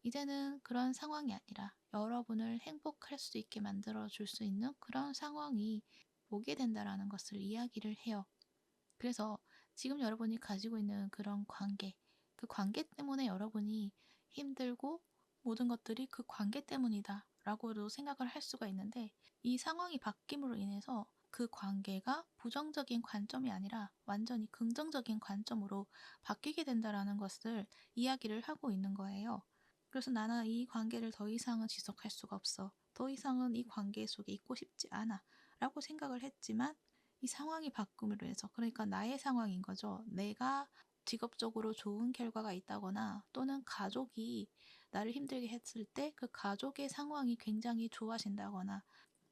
이제는 그런 상황이 아니라 여러분을 행복할 수 있게 만들어 줄 수 있는 그런 상황이 오게 된다라는 것을 이야기를 해요. 그래서 지금 여러분이 가지고 있는 그런 관계, 그 관계 때문에 여러분이 힘들고 모든 것들이 그 관계 때문이다 라고도 생각을 할 수가 있는데 이 상황이 바뀜으로 인해서 그 관계가 부정적인 관점이 아니라 완전히 긍정적인 관점으로 바뀌게 된다라는 것을 이야기를 하고 있는 거예요. 그래서 나는 이 관계를 더 이상은 지속할 수가 없어. 더 이상은 이 관계 속에 있고 싶지 않아. 라고 생각을 했지만 이 상황이 바꿈으로 해서 그러니까 나의 상황인 거죠. 내가 직업적으로 좋은 결과가 있다거나 또는 가족이 나를 힘들게 했을 때 그 가족의 상황이 굉장히 좋아진다거나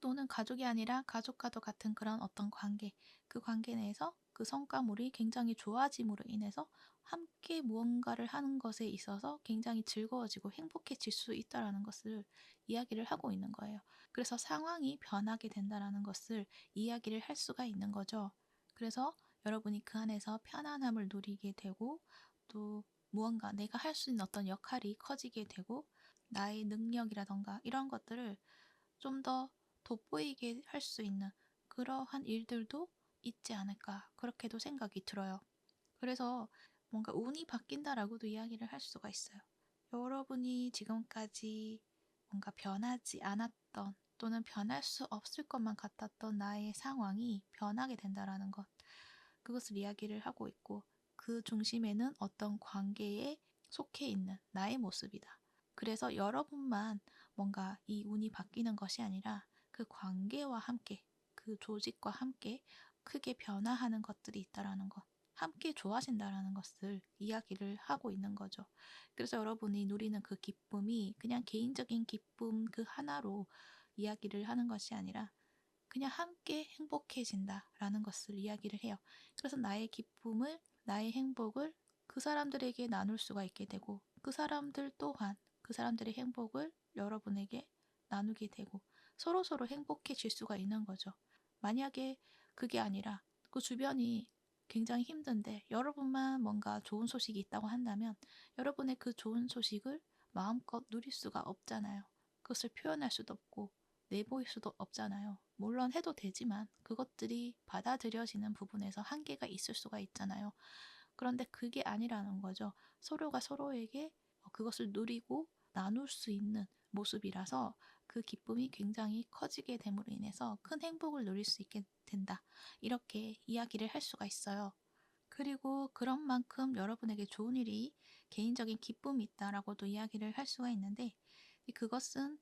또는 가족이 아니라 가족과도 같은 그런 어떤 관계, 그 관계 내에서 그 성과물이 굉장히 좋아짐으로 인해서 함께 무언가를 하는 것에 있어서 굉장히 즐거워지고 행복해질 수 있다라는 것을 이야기를 하고 있는 거예요. 그래서 상황이 변하게 된다라는 것을 이야기를 할 수가 있는 거죠. 그래서 여러분이 그 안에서 편안함을 누리게 되고 또 무언가 내가 할 수 있는 어떤 역할이 커지게 되고 나의 능력이라던가 이런 것들을 좀 더 돋보이게 할 수 있는 그러한 일들도 있지 않을까 그렇게도 생각이 들어요. 그래서 뭔가 운이 바뀐다라고도 이야기를 할 수가 있어요. 여러분이 지금까지 뭔가 변하지 않았던 또는 변할 수 없을 것만 같았던 나의 상황이 변하게 된다라는 것. 그것을 이야기를 하고 있고 그 중심에는 어떤 관계에 속해 있는 나의 모습이다. 그래서 여러분만 뭔가 이 운이 바뀌는 것이 아니라 그 관계와 함께, 그 조직과 함께 크게 변화하는 것들이 있다라는 것, 함께 좋아진다라는 것을 이야기를 하고 있는 거죠. 그래서 여러분이 누리는 그 기쁨이 그냥 개인적인 기쁨 그 하나로 이야기를 하는 것이 아니라 그냥 함께 행복해진다라는 것을 이야기를 해요. 그래서 나의 기쁨을, 나의 행복을 그 사람들에게 나눌 수가 있게 되고, 그 사람들 또한 그 사람들의 행복을 여러분에게 나누게 되고, 서로서로 행복해질 수가 있는 거죠. 만약에 그게 아니라 그 주변이 굉장히 힘든데 여러분만 뭔가 좋은 소식이 있다고 한다면 여러분의 그 좋은 소식을 마음껏 누릴 수가 없잖아요. 그것을 표현할 수도 없고 내보일 수도 없잖아요. 물론 해도 되지만 그것들이 받아들여지는 부분에서 한계가 있을 수가 있잖아요. 그런데 그게 아니라는 거죠. 서로가 서로에게 그것을 누리고 나눌 수 있는 모습이라서 그 기쁨이 굉장히 커지게 됨으로 인해서 큰 행복을 누릴 수 있게 된다. 이렇게 이야기를 할 수가 있어요. 그리고 그런 만큼 여러분에게 좋은 일이 개인적인 기쁨이 있다라고도 이야기를 할 수가 있는데 그것은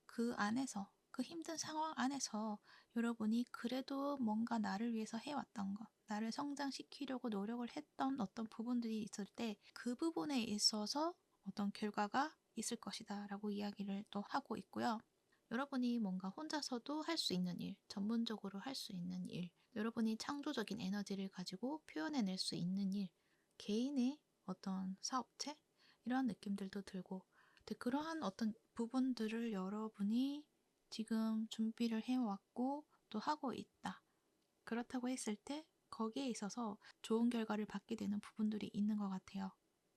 그 안에서 그 힘든 상황 안에서 여러분이 그래도 뭔가 나를 위해서 해왔던 것, 나를 성장시키려고 노력을 했던 어떤 부분들이 있을 때 그 부분에 있어서 어떤 결과가 있을 것이다 라고 이야기를 또 하고 있고요. 여러분이 뭔가 혼자서도 할 수 있는 일, 전문적으로 할 수 있는 일, 여러분이 창조적인 에너지를 가지고 표현해낼 수 있는 일, 개인의 어떤 사업체 이런 느낌들도 들고 그러한 어떤 부분들을 여러분이 지금 준비를 해왔고 또 하고 있다. 그렇다고 했을 때 거기에 있어서 좋은 결과를 받게 되는 부분들이 있는 것 같아요.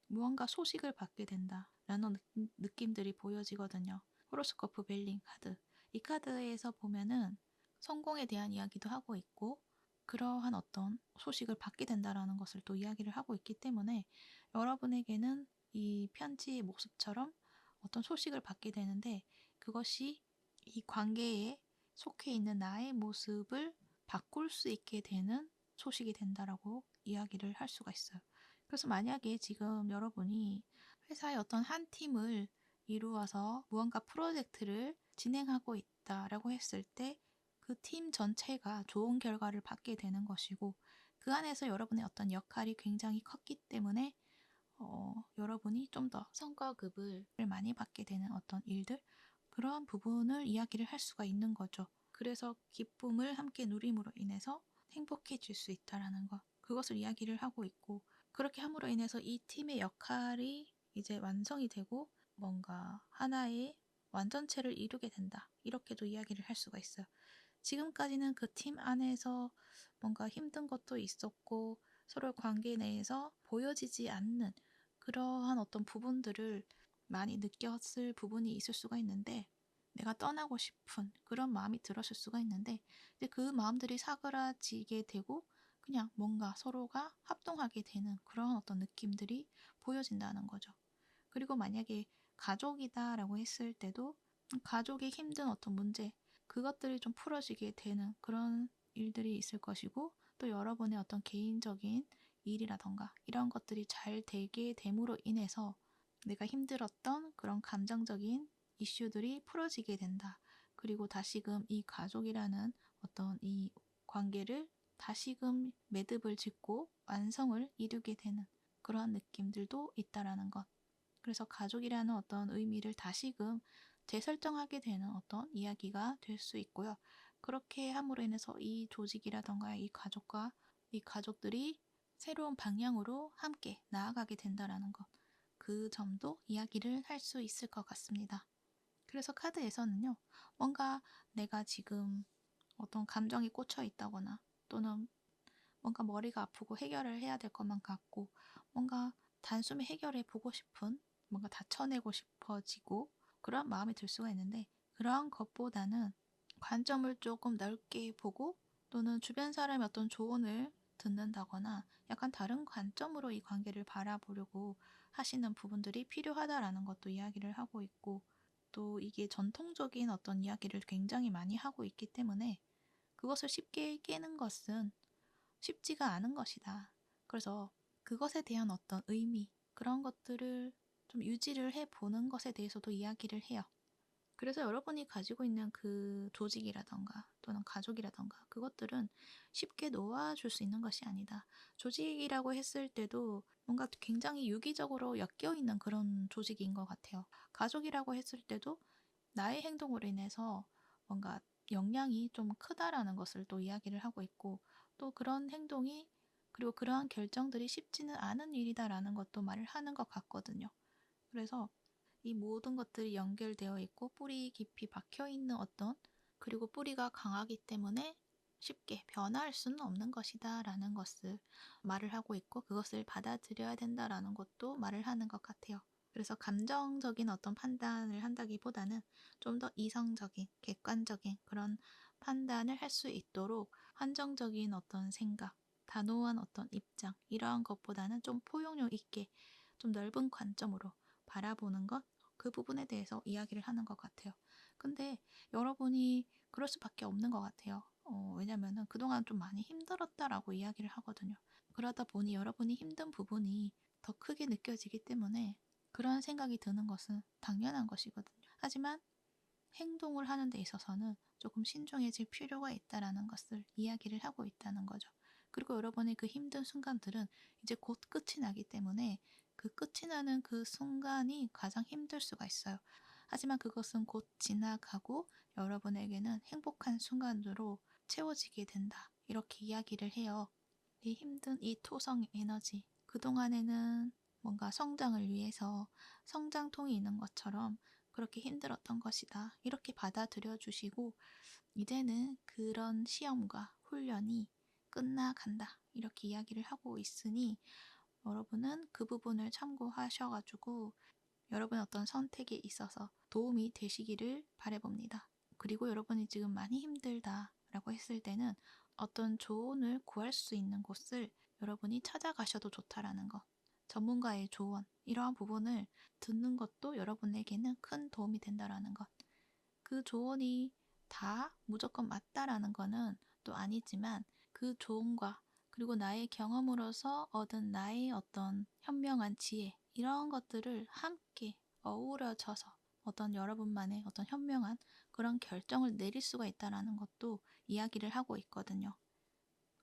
무언가 소식을 받게 된다라는 느낌들이 보여지거든요. 호로스코프 벨링 카드. 이 카드에서 보면은 성공에 대한 이야기도 하고 있고 그러한 어떤 소식을 받게 된다라는 것을 또 이야기를 하고 있기 때문에 여러분에게는 이 편지의 모습처럼 어떤 소식을 받게 되는데 그것이 이 관계에 속해 있는 나의 모습을 바꿀 수 있게 되는 소식이 된다라고 이야기를 할 수가 있어요. 그래서 만약에 지금 여러분이 회사의 어떤 한 팀을 이루어서 무언가 프로젝트를 진행하고 있다라고 했을 때 그 팀 전체가 좋은 결과를 받게 되는 것이고 그 안에서 여러분의 어떤 역할이 굉장히 컸기 때문에 여러분이 좀 더 성과급을 많이 받게 되는 어떤 일들 그러한 부분을 이야기를 할 수가 있는 거죠. 그래서 기쁨을 함께 누림으로 인해서 행복해질 수 있다라는 것 그것을 이야기를 하고 있고 그렇게 함으로 인해서 이 팀의 역할이 이제 완성이 되고 뭔가 하나의 완전체를 이루게 된다. 이렇게도 이야기를 할 수가 있어요. 지금까지는 그 팀 안에서 뭔가 힘든 것도 있었고 서로 관계 내에서 보여지지 않는 그러한 어떤 부분들을 많이 느꼈을 부분이 있을 수가 있는데 내가 떠나고 싶은 그런 마음이 들었을 수가 있는데 이제 그 마음들이 사그라지게 되고 그냥 뭔가 서로가 합동하게 되는 그런 어떤 느낌들이 보여진다는 거죠. 그리고 만약에 가족이다라고 했을 때도 가족이 힘든 어떤 문제 그것들이 좀 풀어지게 되는 그런 일들이 있을 것이고 또 여러분의 어떤 개인적인 일이라던가 이런 것들이 잘 되게 됨으로 인해서 내가 힘들었던 그런 감정적인 이슈들이 풀어지게 된다. 그리고 다시금 이 가족이라는 어떤 이 관계를 다시금 매듭을 짓고 완성을 이루게 되는 그러한 느낌들도 있다라는 것. 그래서 가족이라는 어떤 의미를 다시금 재설정하게 되는 어떤 이야기가 될 수 있고요. 그렇게 함으로 인해서 이 조직이라던가 이 가족과 이 가족들이 새로운 방향으로 함께 나아가게 된다라는 것. 그 점도 이야기를 할 수 있을 것 같습니다. 그래서 카드에서는요, 뭔가 내가 지금 어떤 감정이 꽂혀 있다거나 또는 뭔가 머리가 아프고 해결을 해야 될 것만 같고 뭔가 단숨에 해결해 보고 싶은 뭔가 다 쳐내고 싶어지고 그런 마음이 들 수가 있는데 그러한 것보다는 관점을 조금 넓게 보고 또는 주변 사람의 어떤 조언을 듣는다거나 약간 다른 관점으로 이 관계를 바라보려고 하시는 부분들이 필요하다라는 것도 이야기를 하고 있고 또 이게 전통적인 어떤 이야기를 굉장히 많이 하고 있기 때문에 그것을 쉽게 깨는 것은 쉽지가 않은 것이다. 그래서 그것에 대한 어떤 의미, 그런 것들을 좀 유지를 해보는 것에 대해서도 이야기를 해요. 그래서 여러분이 가지고 있는 그 조직이라던가 또는 가족이라던가 그것들은 쉽게 놓아줄 수 있는 것이 아니다. 조직이라고 했을 때도 뭔가 굉장히 유기적으로 엮여 있는 그런 조직인 것 같아요. 가족이라고 했을 때도 나의 행동으로 인해서 뭔가 영향이 좀 크다라는 것을 또 이야기를 하고 있고, 또 그런 행동이 그리고 그러한 결정들이 쉽지는 않은 일이다라는 것도 말을 하는 것 같거든요. 그래서 이 모든 것들이 연결되어 있고 뿌리 깊이 박혀 있는 어떤, 그리고 뿌리가 강하기 때문에 쉽게 변화할 수는 없는 것이다라는 것을 말을 하고 있고, 그것을 받아들여야 된다라는 것도 말을 하는 것 같아요. 그래서 감정적인 어떤 판단을 한다기보다는 좀 더 이성적인, 객관적인 그런 판단을 할 수 있도록 한정적인 어떤 생각, 단호한 어떤 입장, 이러한 것보다는 좀 포용력 있게 좀 넓은 관점으로 바라보는 것, 그 부분에 대해서 이야기를 하는 것 같아요. 근데 여러분이 그럴 수밖에 없는 것 같아요. 왜냐면은 그동안 좀 많이 힘들었다라고 이야기를 하거든요. 그러다 보니 여러분이 힘든 부분이 더 크게 느껴지기 때문에 그런 생각이 드는 것은 당연한 것이거든요. 하지만 행동을 하는 데 있어서는 조금 신중해질 필요가 있다라는 것을 이야기를 하고 있다는 거죠. 그리고 여러분의 그 힘든 순간들은 이제 곧 끝이 나기 때문에 그 끝이 나는 그 순간이 가장 힘들 수가 있어요. 하지만 그것은 곧 지나가고 여러분에게는 행복한 순간으로 채워지게 된다. 이렇게 이야기를 해요. 이 힘든 이 토성 에너지, 그동안에는 뭔가 성장을 위해서 성장통이 있는 것처럼 그렇게 힘들었던 것이다. 이렇게 받아들여 주시고, 이제는 그런 시험과 훈련이 끝나간다. 이렇게 이야기를 하고 있으니 여러분은 그 부분을 참고하셔가지고 여러분의 어떤 선택에 있어서 도움이 되시기를 바라봅니다. 그리고 여러분이 지금 많이 힘들다라고 했을 때는 어떤 조언을 구할 수 있는 곳을 여러분이 찾아가셔도 좋다라는 것. 전문가의 조언, 이러한 부분을 듣는 것도 여러분에게는 큰 도움이 된다라는 것. 그 조언이 다 무조건 맞다라는 거는 또 아니지만, 그 조언과 그리고 나의 경험으로서 얻은 나의 어떤 현명한 지혜, 이런 것들을 함께 어우러져서 어떤 여러분만의 어떤 현명한 그런 결정을 내릴 수가 있다라는 것도 이야기를 하고 있거든요.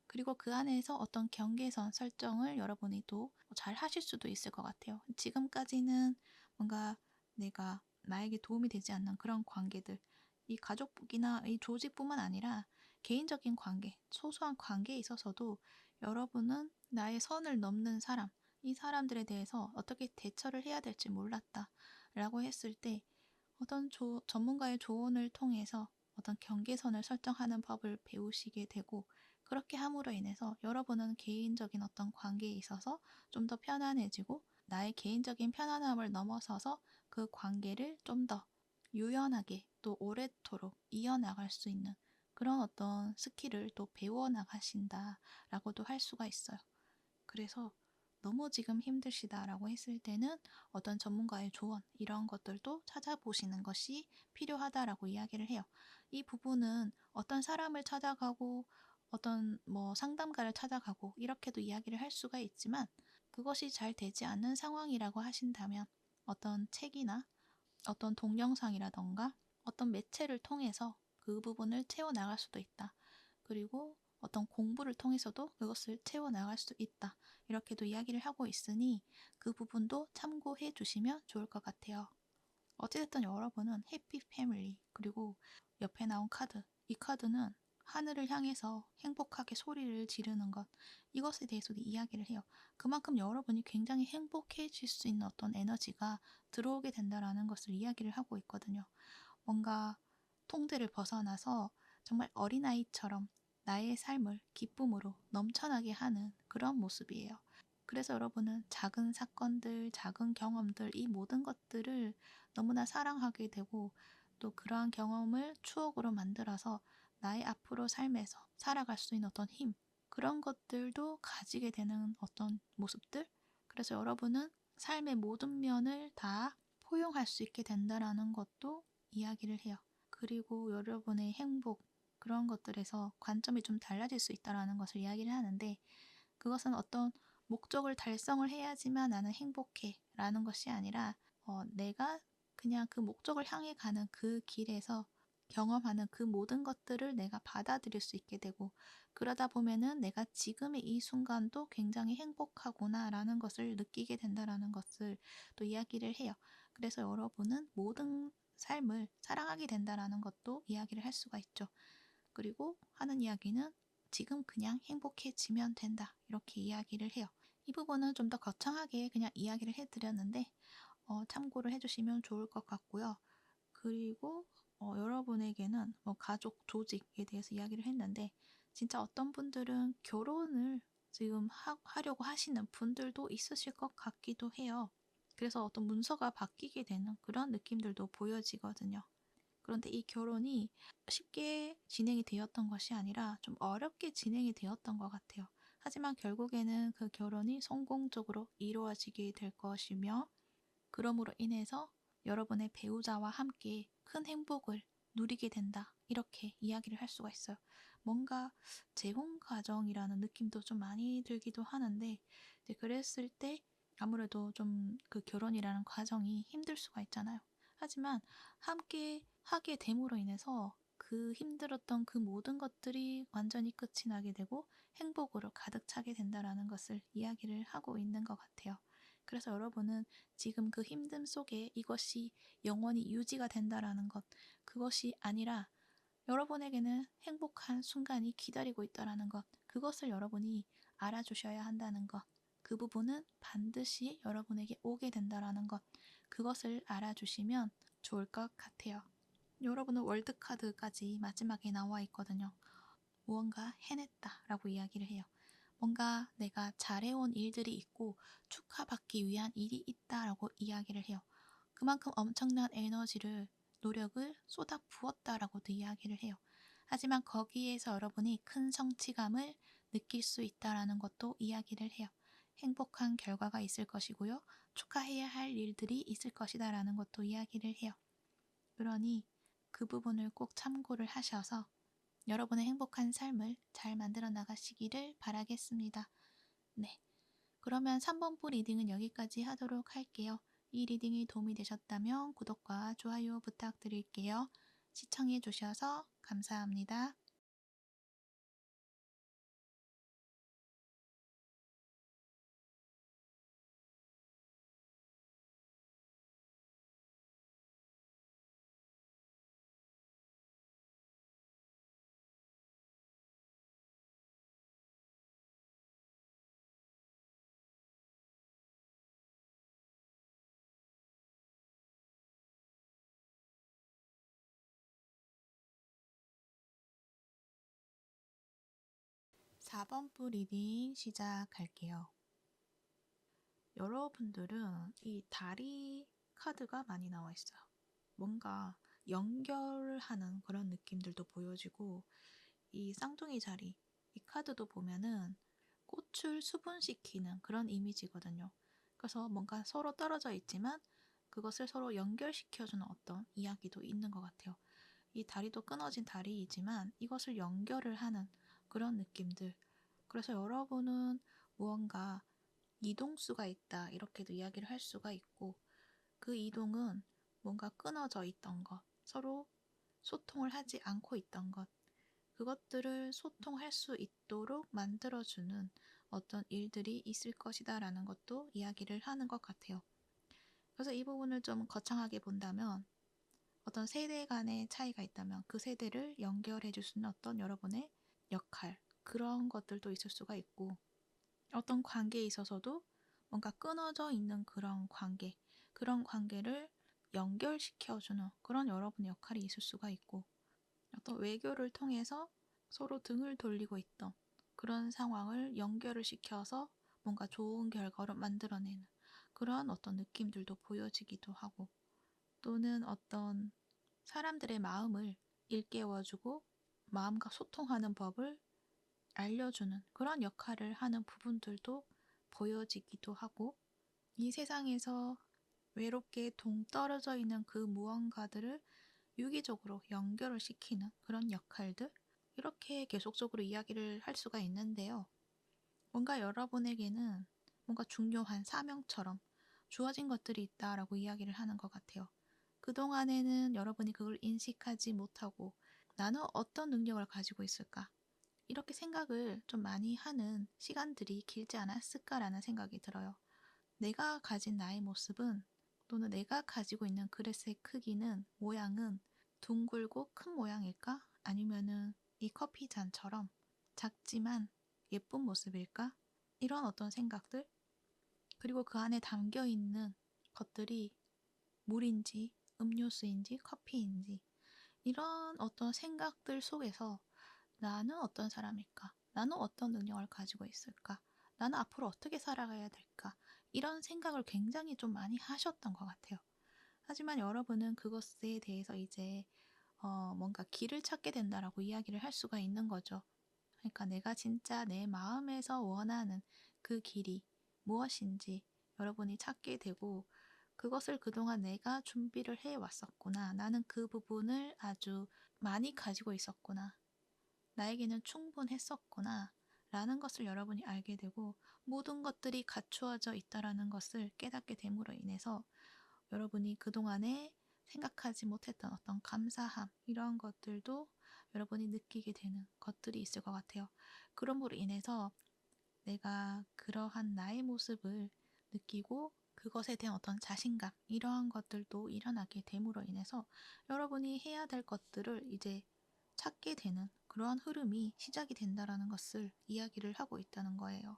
그리고 그 안에서 어떤 경계선 설정을 여러분이 또 잘 하실 수도 있을 것 같아요. 지금까지는 뭔가 내가 나에게 도움이 되지 않는 그런 관계들, 이 가족이나 이 조직뿐만 아니라 개인적인 관계, 소소한 관계에 있어서도 여러분은 나의 선을 넘는 사람, 이 사람들에 대해서 어떻게 대처를 해야 될지 몰랐다 라고 했을 때 어떤 전문가의 조언을 통해서 어떤 경계선을 설정하는 법을 배우시게 되고, 그렇게 함으로 인해서 여러분은 개인적인 어떤 관계에 있어서 좀 더 편안해지고, 나의 개인적인 편안함을 넘어서서 그 관계를 좀 더 유연하게 또 오래도록 이어나갈 수 있는 그런 어떤 스킬을 또 배워나가신다라고도 할 수가 있어요. 그래서 너무 지금 힘드시다라고 했을 때는 어떤 전문가의 조언, 이런 것들도 찾아보시는 것이 필요하다라고 이야기를 해요. 이 부분은 어떤 사람을 찾아가고 어떤 상담가를 찾아가고 이렇게도 이야기를 할 수가 있지만, 그것이 잘 되지 않는 상황이라고 하신다면 어떤 책이나 어떤 동영상이라던가 어떤 매체를 통해서 그 부분을 채워나갈 수도 있다. 그리고 어떤 공부를 통해서도 그것을 채워나갈 수 있다. 이렇게도 이야기를 하고 있으니 그 부분도 참고해 주시면 좋을 것 같아요. 어찌됐든 여러분은 해피 패밀리, 그리고 옆에 나온 카드, 이 카드는 하늘을 향해서 행복하게 소리를 지르는 것, 이것에 대해서도 이야기를 해요. 그만큼 여러분이 굉장히 행복해질 수 있는 어떤 에너지가 들어오게 된다라는 것을 이야기를 하고 있거든요. 뭔가 통제를 벗어나서 정말 어린아이처럼 나의 삶을 기쁨으로 넘쳐나게 하는 그런 모습이에요. 그래서 여러분은 작은 사건들, 작은 경험들, 이 모든 것들을 너무나 사랑하게 되고, 또 그러한 경험을 추억으로 만들어서 나의 앞으로 삶에서 살아갈 수 있는 어떤 힘, 그런 것들도 가지게 되는 어떤 모습들. 그래서 여러분은 삶의 모든 면을 다 포용할 수 있게 된다라는 것도 이야기를 해요. 그리고 여러분의 행복, 그런 것들에서 관점이 좀 달라질 수 있다라는 것을 이야기를 하는데, 그것은 어떤 목적을 달성을 해야지만 나는 행복해 라는 것이 아니라 내가 그냥 그 목적을 향해 가는 그 길에서 경험하는 그 모든 것들을 내가 받아들일 수 있게 되고, 그러다 보면은 내가 지금의 이 순간도 굉장히 행복하구나라는 것을 느끼게 된다라는 것을 또 이야기를 해요. 그래서 여러분은 모든 삶을 사랑하게 된다라는 것도 이야기를 할 수가 있죠. 그리고 하는 이야기는 지금 그냥 행복해지면 된다, 이렇게 이야기를 해요. 이 부분은 좀 더 거창하게 그냥 이야기를 해드렸는데 참고를 해주시면 좋을 것 같고요. 그리고 여러분에게는 가족 조직에 대해서 이야기를 했는데, 진짜 어떤 분들은 결혼을 지금 하려고 하시는 분들도 있으실 것 같기도 해요. 그래서 어떤 문서가 바뀌게 되는 그런 느낌들도 보여지거든요. 그런데 이 결혼이 쉽게 진행이 되었던 것이 아니라 좀 어렵게 진행이 되었던 것 같아요. 하지만 결국에는 그 결혼이 성공적으로 이루어지게 될 것이며, 그럼으로 인해서 여러분의 배우자와 함께 큰 행복을 누리게 된다, 이렇게 이야기를 할 수가 있어요. 뭔가 재혼 가정이라는 느낌도 좀 많이 들기도 하는데, 이제 그랬을 때 아무래도 좀 그 결혼이라는 과정이 힘들 수가 있잖아요. 하지만 함께 하게 됨으로 인해서 그 힘들었던 그 모든 것들이 완전히 끝이 나게 되고 행복으로 가득 차게 된다라는 것을 이야기를 하고 있는 것 같아요. 그래서 여러분은 지금 그 힘듦 속에 이것이 영원히 유지가 된다라는 것, 그것이 아니라 여러분에게는 행복한 순간이 기다리고 있다라는 것, 그것을 여러분이 알아주셔야 한다는 것, 그 부분은 반드시 여러분에게 오게 된다라는 것, 그것을 알아주시면 좋을 것 같아요. 여러분은 월드카드까지 마지막에 나와 있거든요. 무언가 해냈다라고 이야기를 해요. 뭔가 내가 잘해온 일들이 있고 축하받기 위한 일이 있다라고 이야기를 해요. 그만큼 엄청난 에너지를, 노력을 쏟아 부었다라고도 이야기를 해요. 하지만 거기에서 여러분이 큰 성취감을 느낄 수 있다라는 것도 이야기를 해요. 행복한 결과가 있을 것이고요. 축하해야 할 일들이 있을 것이다라는 것도 이야기를 해요. 그러니 그 부분을 꼭 참고를 하셔서 여러분의 행복한 삶을 잘 만들어 나가시기를 바라겠습니다. 네. 그러면 3번부 리딩은 여기까지 하도록 할게요. 이 리딩이 도움이 되셨다면 구독과 좋아요 부탁드릴게요. 시청해 주셔서 감사합니다. 4번부 리딩 시작할게요. 여러분들은 이 다리 카드가 많이 나와 있어요. 뭔가 연결하는 그런 느낌들도 보여지고, 이 쌍둥이 자리, 이 카드도 보면은 꽃을 수분시키는 그런 이미지거든요. 그래서 뭔가 서로 떨어져 있지만 그것을 서로 연결시켜주는 어떤 이야기도 있는 것 같아요. 이 다리도 끊어진 다리이지만 이것을 연결을 하는 그런 느낌들. 그래서 여러분은 무언가 이동수가 있다, 이렇게도 이야기를 할 수가 있고, 그 이동은 뭔가 끊어져 있던 것, 서로 소통을 하지 않고 있던 것, 그것들을 소통할 수 있도록 만들어주는 어떤 일들이 있을 것이다 라는 것도 이야기를 하는 것 같아요. 그래서 이 부분을 좀 거창하게 본다면, 어떤 세대 간의 차이가 있다면 그 세대를 연결해 줄 수 있는 어떤 여러분의 역할, 그런 것들도 있을 수가 있고, 어떤 관계에 있어서도 뭔가 끊어져 있는 그런 관계를 연결시켜주는 그런 여러분의 역할이 있을 수가 있고, 어떤 외교를 통해서 서로 등을 돌리고 있던 그런 상황을 연결을 시켜서 뭔가 좋은 결과를 만들어내는 그런 어떤 느낌들도 보여지기도 하고, 또는 어떤 사람들의 마음을 일깨워주고 마음과 소통하는 법을 알려주는 그런 역할을 하는 부분들도 보여지기도 하고, 이 세상에서 외롭게 동떨어져 있는 그 무언가들을 유기적으로 연결을 시키는 그런 역할들, 이렇게 계속적으로 이야기를 할 수가 있는데요. 뭔가 여러분에게는 뭔가 중요한 사명처럼 주어진 것들이 있다라고 이야기를 하는 것 같아요. 그동안에는 여러분이 그걸 인식하지 못하고 나는 어떤 능력을 가지고 있을까? 이렇게 생각을 좀 많이 하는 시간들이 길지 않았을까라는 생각이 들어요. 내가 가진 나의 모습은 또는 내가 가지고 있는 그릇의 크기는 모양은 둥글고 큰 모양일까? 아니면은 이 커피 잔처럼 작지만 예쁜 모습일까? 이런 어떤 생각들 그리고 그 안에 담겨 있는 것들이 물인지 음료수인지 커피인지 이런 어떤 생각들 속에서 나는 어떤 사람일까? 나는 어떤 능력을 가지고 있을까? 나는 앞으로 어떻게 살아가야 될까? 이런 생각을 굉장히 좀 많이 하셨던 것 같아요. 하지만 여러분은 그것에 대해서 이제 뭔가 길을 찾게 된다라고 이야기를 할 수가 있는 거죠. 그러니까 내가 진짜 내 마음에서 원하는 그 길이 무엇인지 여러분이 찾게 되고 그것을 그동안 내가 준비를 해 왔었구나. 나는 그 부분을 아주 많이 가지고 있었구나. 나에게는 충분했었구나. 라는 것을 여러분이 알게 되고 모든 것들이 갖추어져 있다라는 것을 깨닫게 됨으로 인해서 여러분이 그동안에 생각하지 못했던 어떤 감사함 이런 것들도 여러분이 느끼게 되는 것들이 있을 것 같아요. 그럼으로 인해서 내가 그러한 나의 모습을 느끼고 그것에 대한 어떤 자신감 이러한 것들도 일어나게 됨으로 인해서 여러분이 해야 될 것들을 이제 찾게 되는 그러한 흐름이 시작이 된다라는 것을 이야기를 하고 있다는 거예요.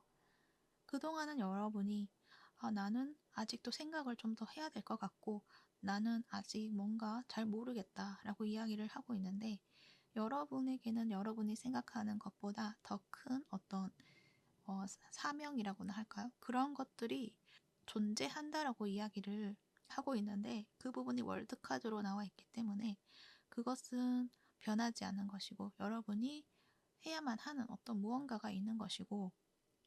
그동안은 여러분이 나는 아직도 생각을 좀 더 해야 될 것 같고 나는 아직 뭔가 잘 모르겠다라고 이야기를 하고 있는데 여러분에게는 여러분이 생각하는 것보다 더 큰 어떤 사명이라고나 할까요? 그런 것들이 존재한다라고 이야기를 하고 있는데 그 부분이 월드카드로 나와 있기 때문에 그것은 변하지 않는 것이고 여러분이 해야만 하는 어떤 무언가가 있는 것이고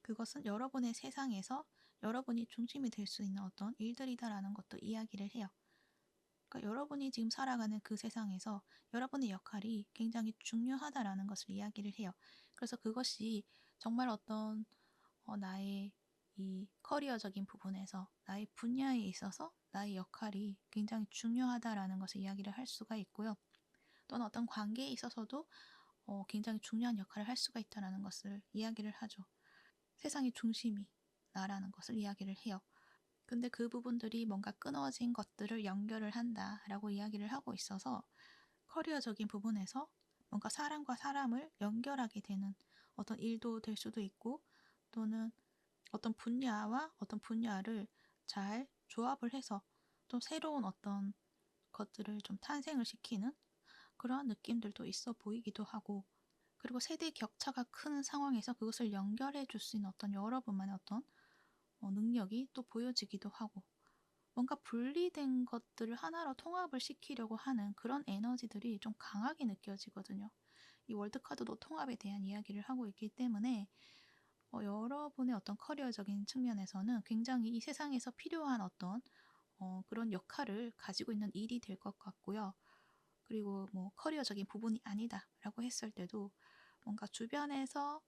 그것은 여러분의 세상에서 여러분이 중심이 될 수 있는 어떤 일들이다라는 것도 이야기를 해요. 그러니까 여러분이 지금 살아가는 그 세상에서 여러분의 역할이 굉장히 중요하다라는 것을 이야기를 해요. 그래서 그것이 정말 어떤 나의 이 커리어적인 부분에서 나의 분야에 있어서 나의 역할이 굉장히 중요하다라는 것을 이야기를 할 수가 있고요. 또는 어떤 관계에 있어서도 굉장히 중요한 역할을 할 수가 있다라는 것을 이야기를 하죠. 세상의 중심이 나라는 것을 이야기를 해요. 근데 그 부분들이 뭔가 끊어진 것들을 연결을 한다라고 이야기를 하고 있어서 커리어적인 부분에서 뭔가 사람과 사람을 연결하게 되는 어떤 일도 될 수도 있고 또는 어떤 분야와 어떤 분야를 잘 조합을 해서 좀 새로운 어떤 것들을 좀 탄생을 시키는 그러한 느낌들도 있어 보이기도 하고 그리고 세대 격차가 큰 상황에서 그것을 연결해 줄 수 있는 어떤 여러분만의 어떤 능력이 또 보여지기도 하고 뭔가 분리된 것들을 하나로 통합을 시키려고 하는 그런 에너지들이 좀 강하게 느껴지거든요. 이 월드카드도 통합에 대한 이야기를 하고 있기 때문에 여러분의 어떤 커리어적인 측면에서는 굉장히 이 세상에서 필요한 어떤 그런 역할을 가지고 있는 일이 될 것 같고요. 그리고 뭐 커리어적인 부분이 아니다라고 했을 때도 뭔가 주변에서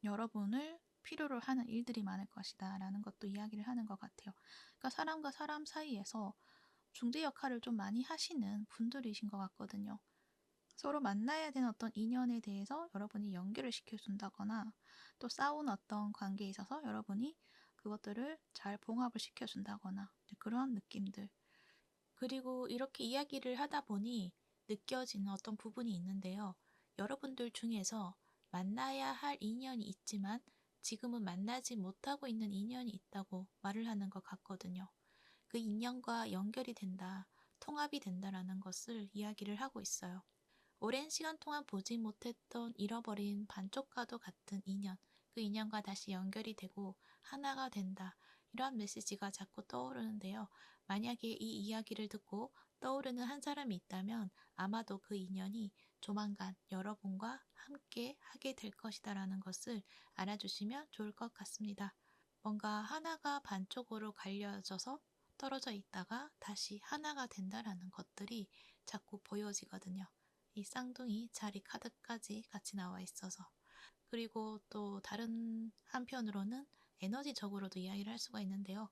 여러분을 필요로 하는 일들이 많을 것이다 라는 것도 이야기를 하는 것 같아요. 그러니까 사람과 사람 사이에서 중재 역할을 좀 많이 하시는 분들이신 것 같거든요. 서로 만나야 되는 어떤 인연에 대해서 여러분이 연결을 시켜준다거나 또 싸운 어떤 관계에 있어서 여러분이 그것들을 잘 봉합을 시켜준다거나 그런 느낌들. 그리고 이렇게 이야기를 하다 보니 느껴지는 어떤 부분이 있는데요. 여러분들 중에서 만나야 할 인연이 있지만 지금은 만나지 못하고 있는 인연이 있다고 말을 하는 것 같거든요. 그 인연과 연결이 된다, 통합이 된다라는 것을 이야기를 하고 있어요. 오랜 시간 동안 보지 못했던 잃어버린 반쪽과도 같은 인연, 그 인연과 다시 연결이 되고 하나가 된다. 이러한 메시지가 자꾸 떠오르는데요. 만약에 이 이야기를 듣고 떠오르는 한 사람이 있다면 아마도 그 인연이 조만간 여러분과 함께 하게 될 것이다라는 것을 알아주시면 좋을 것 같습니다. 뭔가 하나가 반쪽으로 갈려져서 떨어져 있다가 다시 하나가 된다라는 것들이 자꾸 보여지거든요. 이 쌍둥이 자리 카드까지 같이 나와 있어서 그리고 또 다른 한편으로는 에너지적으로도 이야기를 할 수가 있는데요.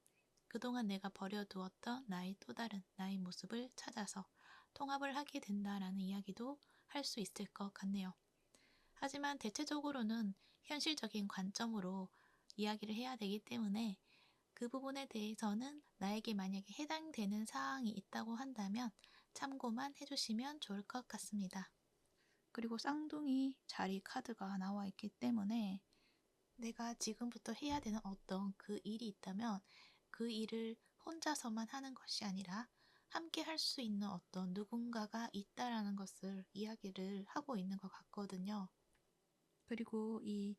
그동안 내가 버려두었던 나의 또 다른 나의 모습을 찾아서 통합을 하게 된다라는 이야기도 할 수 있을 것 같네요. 하지만 대체적으로는 현실적인 관점으로 이야기를 해야 되기 때문에 그 부분에 대해서는 나에게 만약에 해당되는 사항이 있다고 한다면 참고만 해주시면 좋을 것 같습니다. 그리고 쌍둥이 자리 카드가 나와 있기 때문에 내가 지금부터 해야 되는 어떤 그 일이 있다면 그 일을 혼자서만 하는 것이 아니라 함께 할 수 있는 어떤 누군가가 있다라는 것을 이야기를 하고 있는 것 같거든요. 그리고 이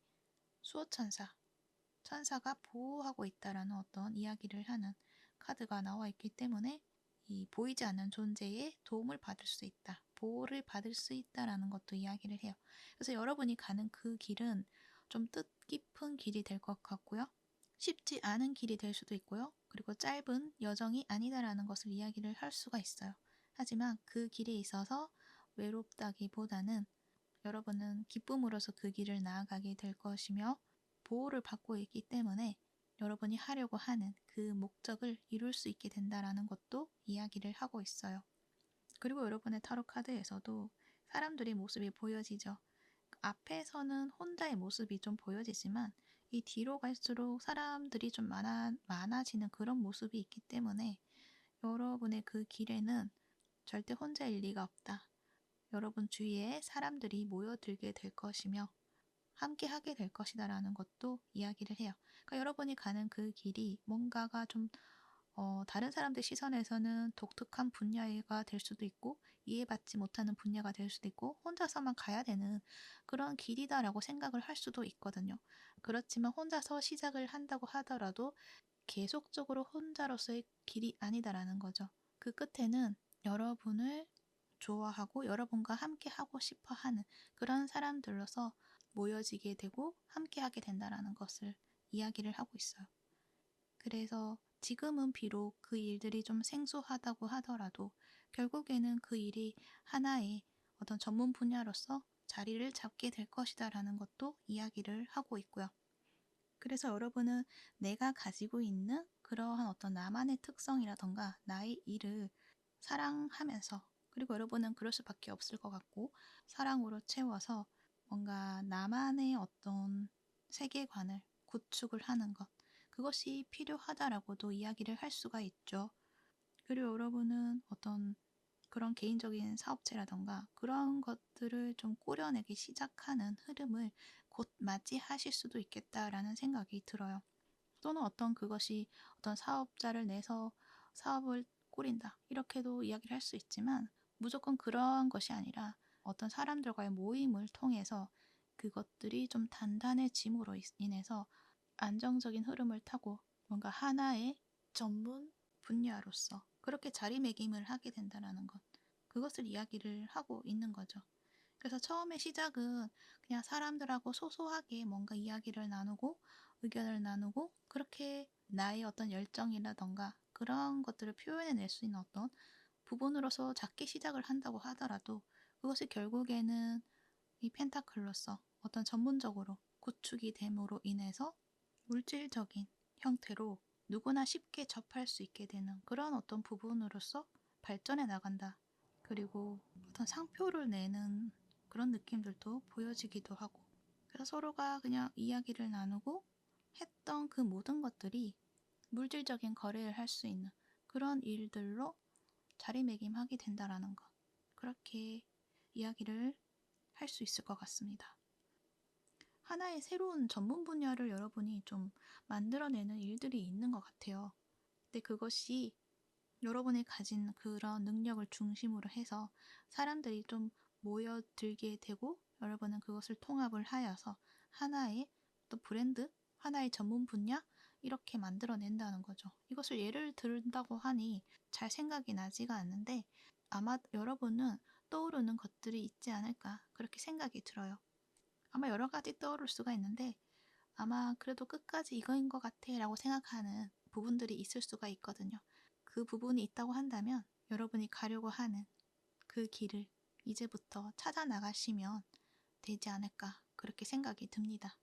수호천사, 천사가 보호하고 있다라는 어떤 이야기를 하는 카드가 나와 있기 때문에 이 보이지 않는 존재의 도움을 받을 수 있다, 보호를 받을 수 있다라는 것도 이야기를 해요. 그래서 여러분이 가는 그 길은 좀 뜻깊은 길이 될 것 같고요. 쉽지 않은 길이 될 수도 있고요. 그리고 짧은 여정이 아니다라는 것을 이야기를 할 수가 있어요. 하지만 그 길에 있어서 외롭다기보다는 여러분은 기쁨으로써 그 길을 나아가게 될 것이며 보호를 받고 있기 때문에 여러분이 하려고 하는 그 목적을 이룰 수 있게 된다라는 것도 이야기를 하고 있어요. 그리고 여러분의 타로 카드에서도 사람들의 모습이 보여지죠. 앞에서는 혼자의 모습이 좀 보여지지만 이 뒤로 갈수록 사람들이 좀 많아지는 그런 모습이 있기 때문에 여러분의 그 길에는 절대 혼자일 리가 없다. 여러분 주위에 사람들이 모여들게 될 것이며 함께 하게 될 것이다라는 것도 이야기를 해요. 그러니까 여러분이 가는 그 길이 뭔가가 좀 다른 사람들 시선에서는 독특한 분야가 될 수도 있고 이해받지 못하는 분야가 될 수도 있고 혼자서만 가야 되는 그런 길이다라고 생각을 할 수도 있거든요. 그렇지만 혼자서 시작을 한다고 하더라도 계속적으로 혼자로서의 길이 아니다라는 거죠. 그 끝에는 여러분을 좋아하고 여러분과 함께 하고 싶어 하는 그런 사람들로서 모여지게 되고 함께 하게 된다라는 것을 이야기를 하고 있어요. 그래서 지금은 비록 그 일들이 좀 생소하다고 하더라도 결국에는 그 일이 하나의 어떤 전문 분야로서 자리를 잡게 될 것이다라는 것도 이야기를 하고 있고요. 그래서 여러분은 내가 가지고 있는 그러한 어떤 나만의 특성이라던가 나의 일을 사랑하면서, 그리고 여러분은 그럴 수밖에 없을 것 같고 사랑으로 채워서 뭔가 나만의 어떤 세계관을 구축을 하는 것, 그것이 필요하다라고도 이야기를 할 수가 있죠. 그리고 여러분은 어떤 그런 개인적인 사업체라던가 그런 것들을 좀 꾸려내기 시작하는 흐름을 곧 맞이하실 수도 있겠다라는 생각이 들어요. 또는 어떤 그것이 어떤 사업자를 내서 사업을 꾸린다, 이렇게도 이야기를 할 수 있지만 무조건 그러한 것이 아니라 어떤 사람들과의 모임을 통해서 그것들이 좀 단단해짐으로 인해서 안정적인 흐름을 타고 뭔가 하나의 전문 분야로서 그렇게 자리매김을 하게 된다는 것, 그것을 이야기를 하고 있는 거죠. 그래서 처음에 시작은 그냥 사람들하고 소소하게 뭔가 이야기를 나누고 의견을 나누고 그렇게 나의 어떤 열정이라던가 그런 것들을 표현해낼 수 있는 어떤 부분으로서 작게 시작을 한다고 하더라도 그것이 결국에는 이 펜타클로서 어떤 전문적으로 구축이 됨으로 인해서 물질적인 형태로 누구나 쉽게 접할 수 있게 되는 그런 어떤 부분으로서 발전해 나간다. 그리고 어떤 상표를 내는 그런 느낌들도 보여지기도 하고, 그래서 서로가 그냥 이야기를 나누고 했던 그 모든 것들이 물질적인 거래를 할 수 있는 그런 일들로 자리매김하게 된다라는 것, 그렇게 이야기를 할 수 있을 것 같습니다. 하나의 새로운 전문 분야를 여러분이 좀 만들어내는 일들이 있는 것 같아요. 근데 그것이 여러분이 가진 그런 능력을 중심으로 해서 사람들이 좀 모여들게 되고 여러분은 그것을 통합을 하여서 하나의 또 브랜드, 하나의 전문 분야 이렇게 만들어낸다는 거죠. 이것을 예를 들다고 하니 잘 생각이 나지가 않는데 아마 여러분은 떠오르는 것들이 있지 않을까 그렇게 생각이 들어요. 아마 여러 가지 떠오를 수가 있는데 아마 그래도 끝까지 이거인 것 같아 라고 생각하는 부분들이 있을 수가 있거든요. 그 부분이 있다고 한다면 여러분이 가려고 하는 그 길을 이제부터 찾아 나가시면 되지 않을까 그렇게 생각이 듭니다.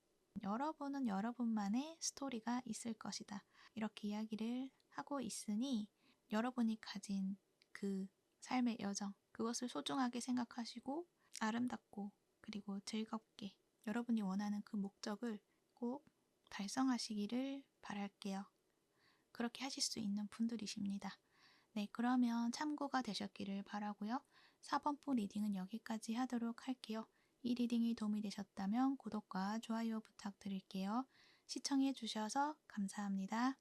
여러분은 여러분만의 스토리가 있을 것이다. 이렇게 이야기를 하고 있으니 여러분이 가진 그 삶의 여정, 그것을 소중하게 생각하시고 아름답고 그리고 즐겁게 여러분이 원하는 그 목적을 꼭 달성하시기를 바랄게요. 그렇게 하실 수 있는 분들이십니다. 네, 그러면 참고가 되셨기를 바라고요. 4번포 리딩은 여기까지 하도록 할게요. 이 리딩이 도움이 되셨다면 구독과 좋아요 부탁드릴게요. 시청해 주셔서 감사합니다.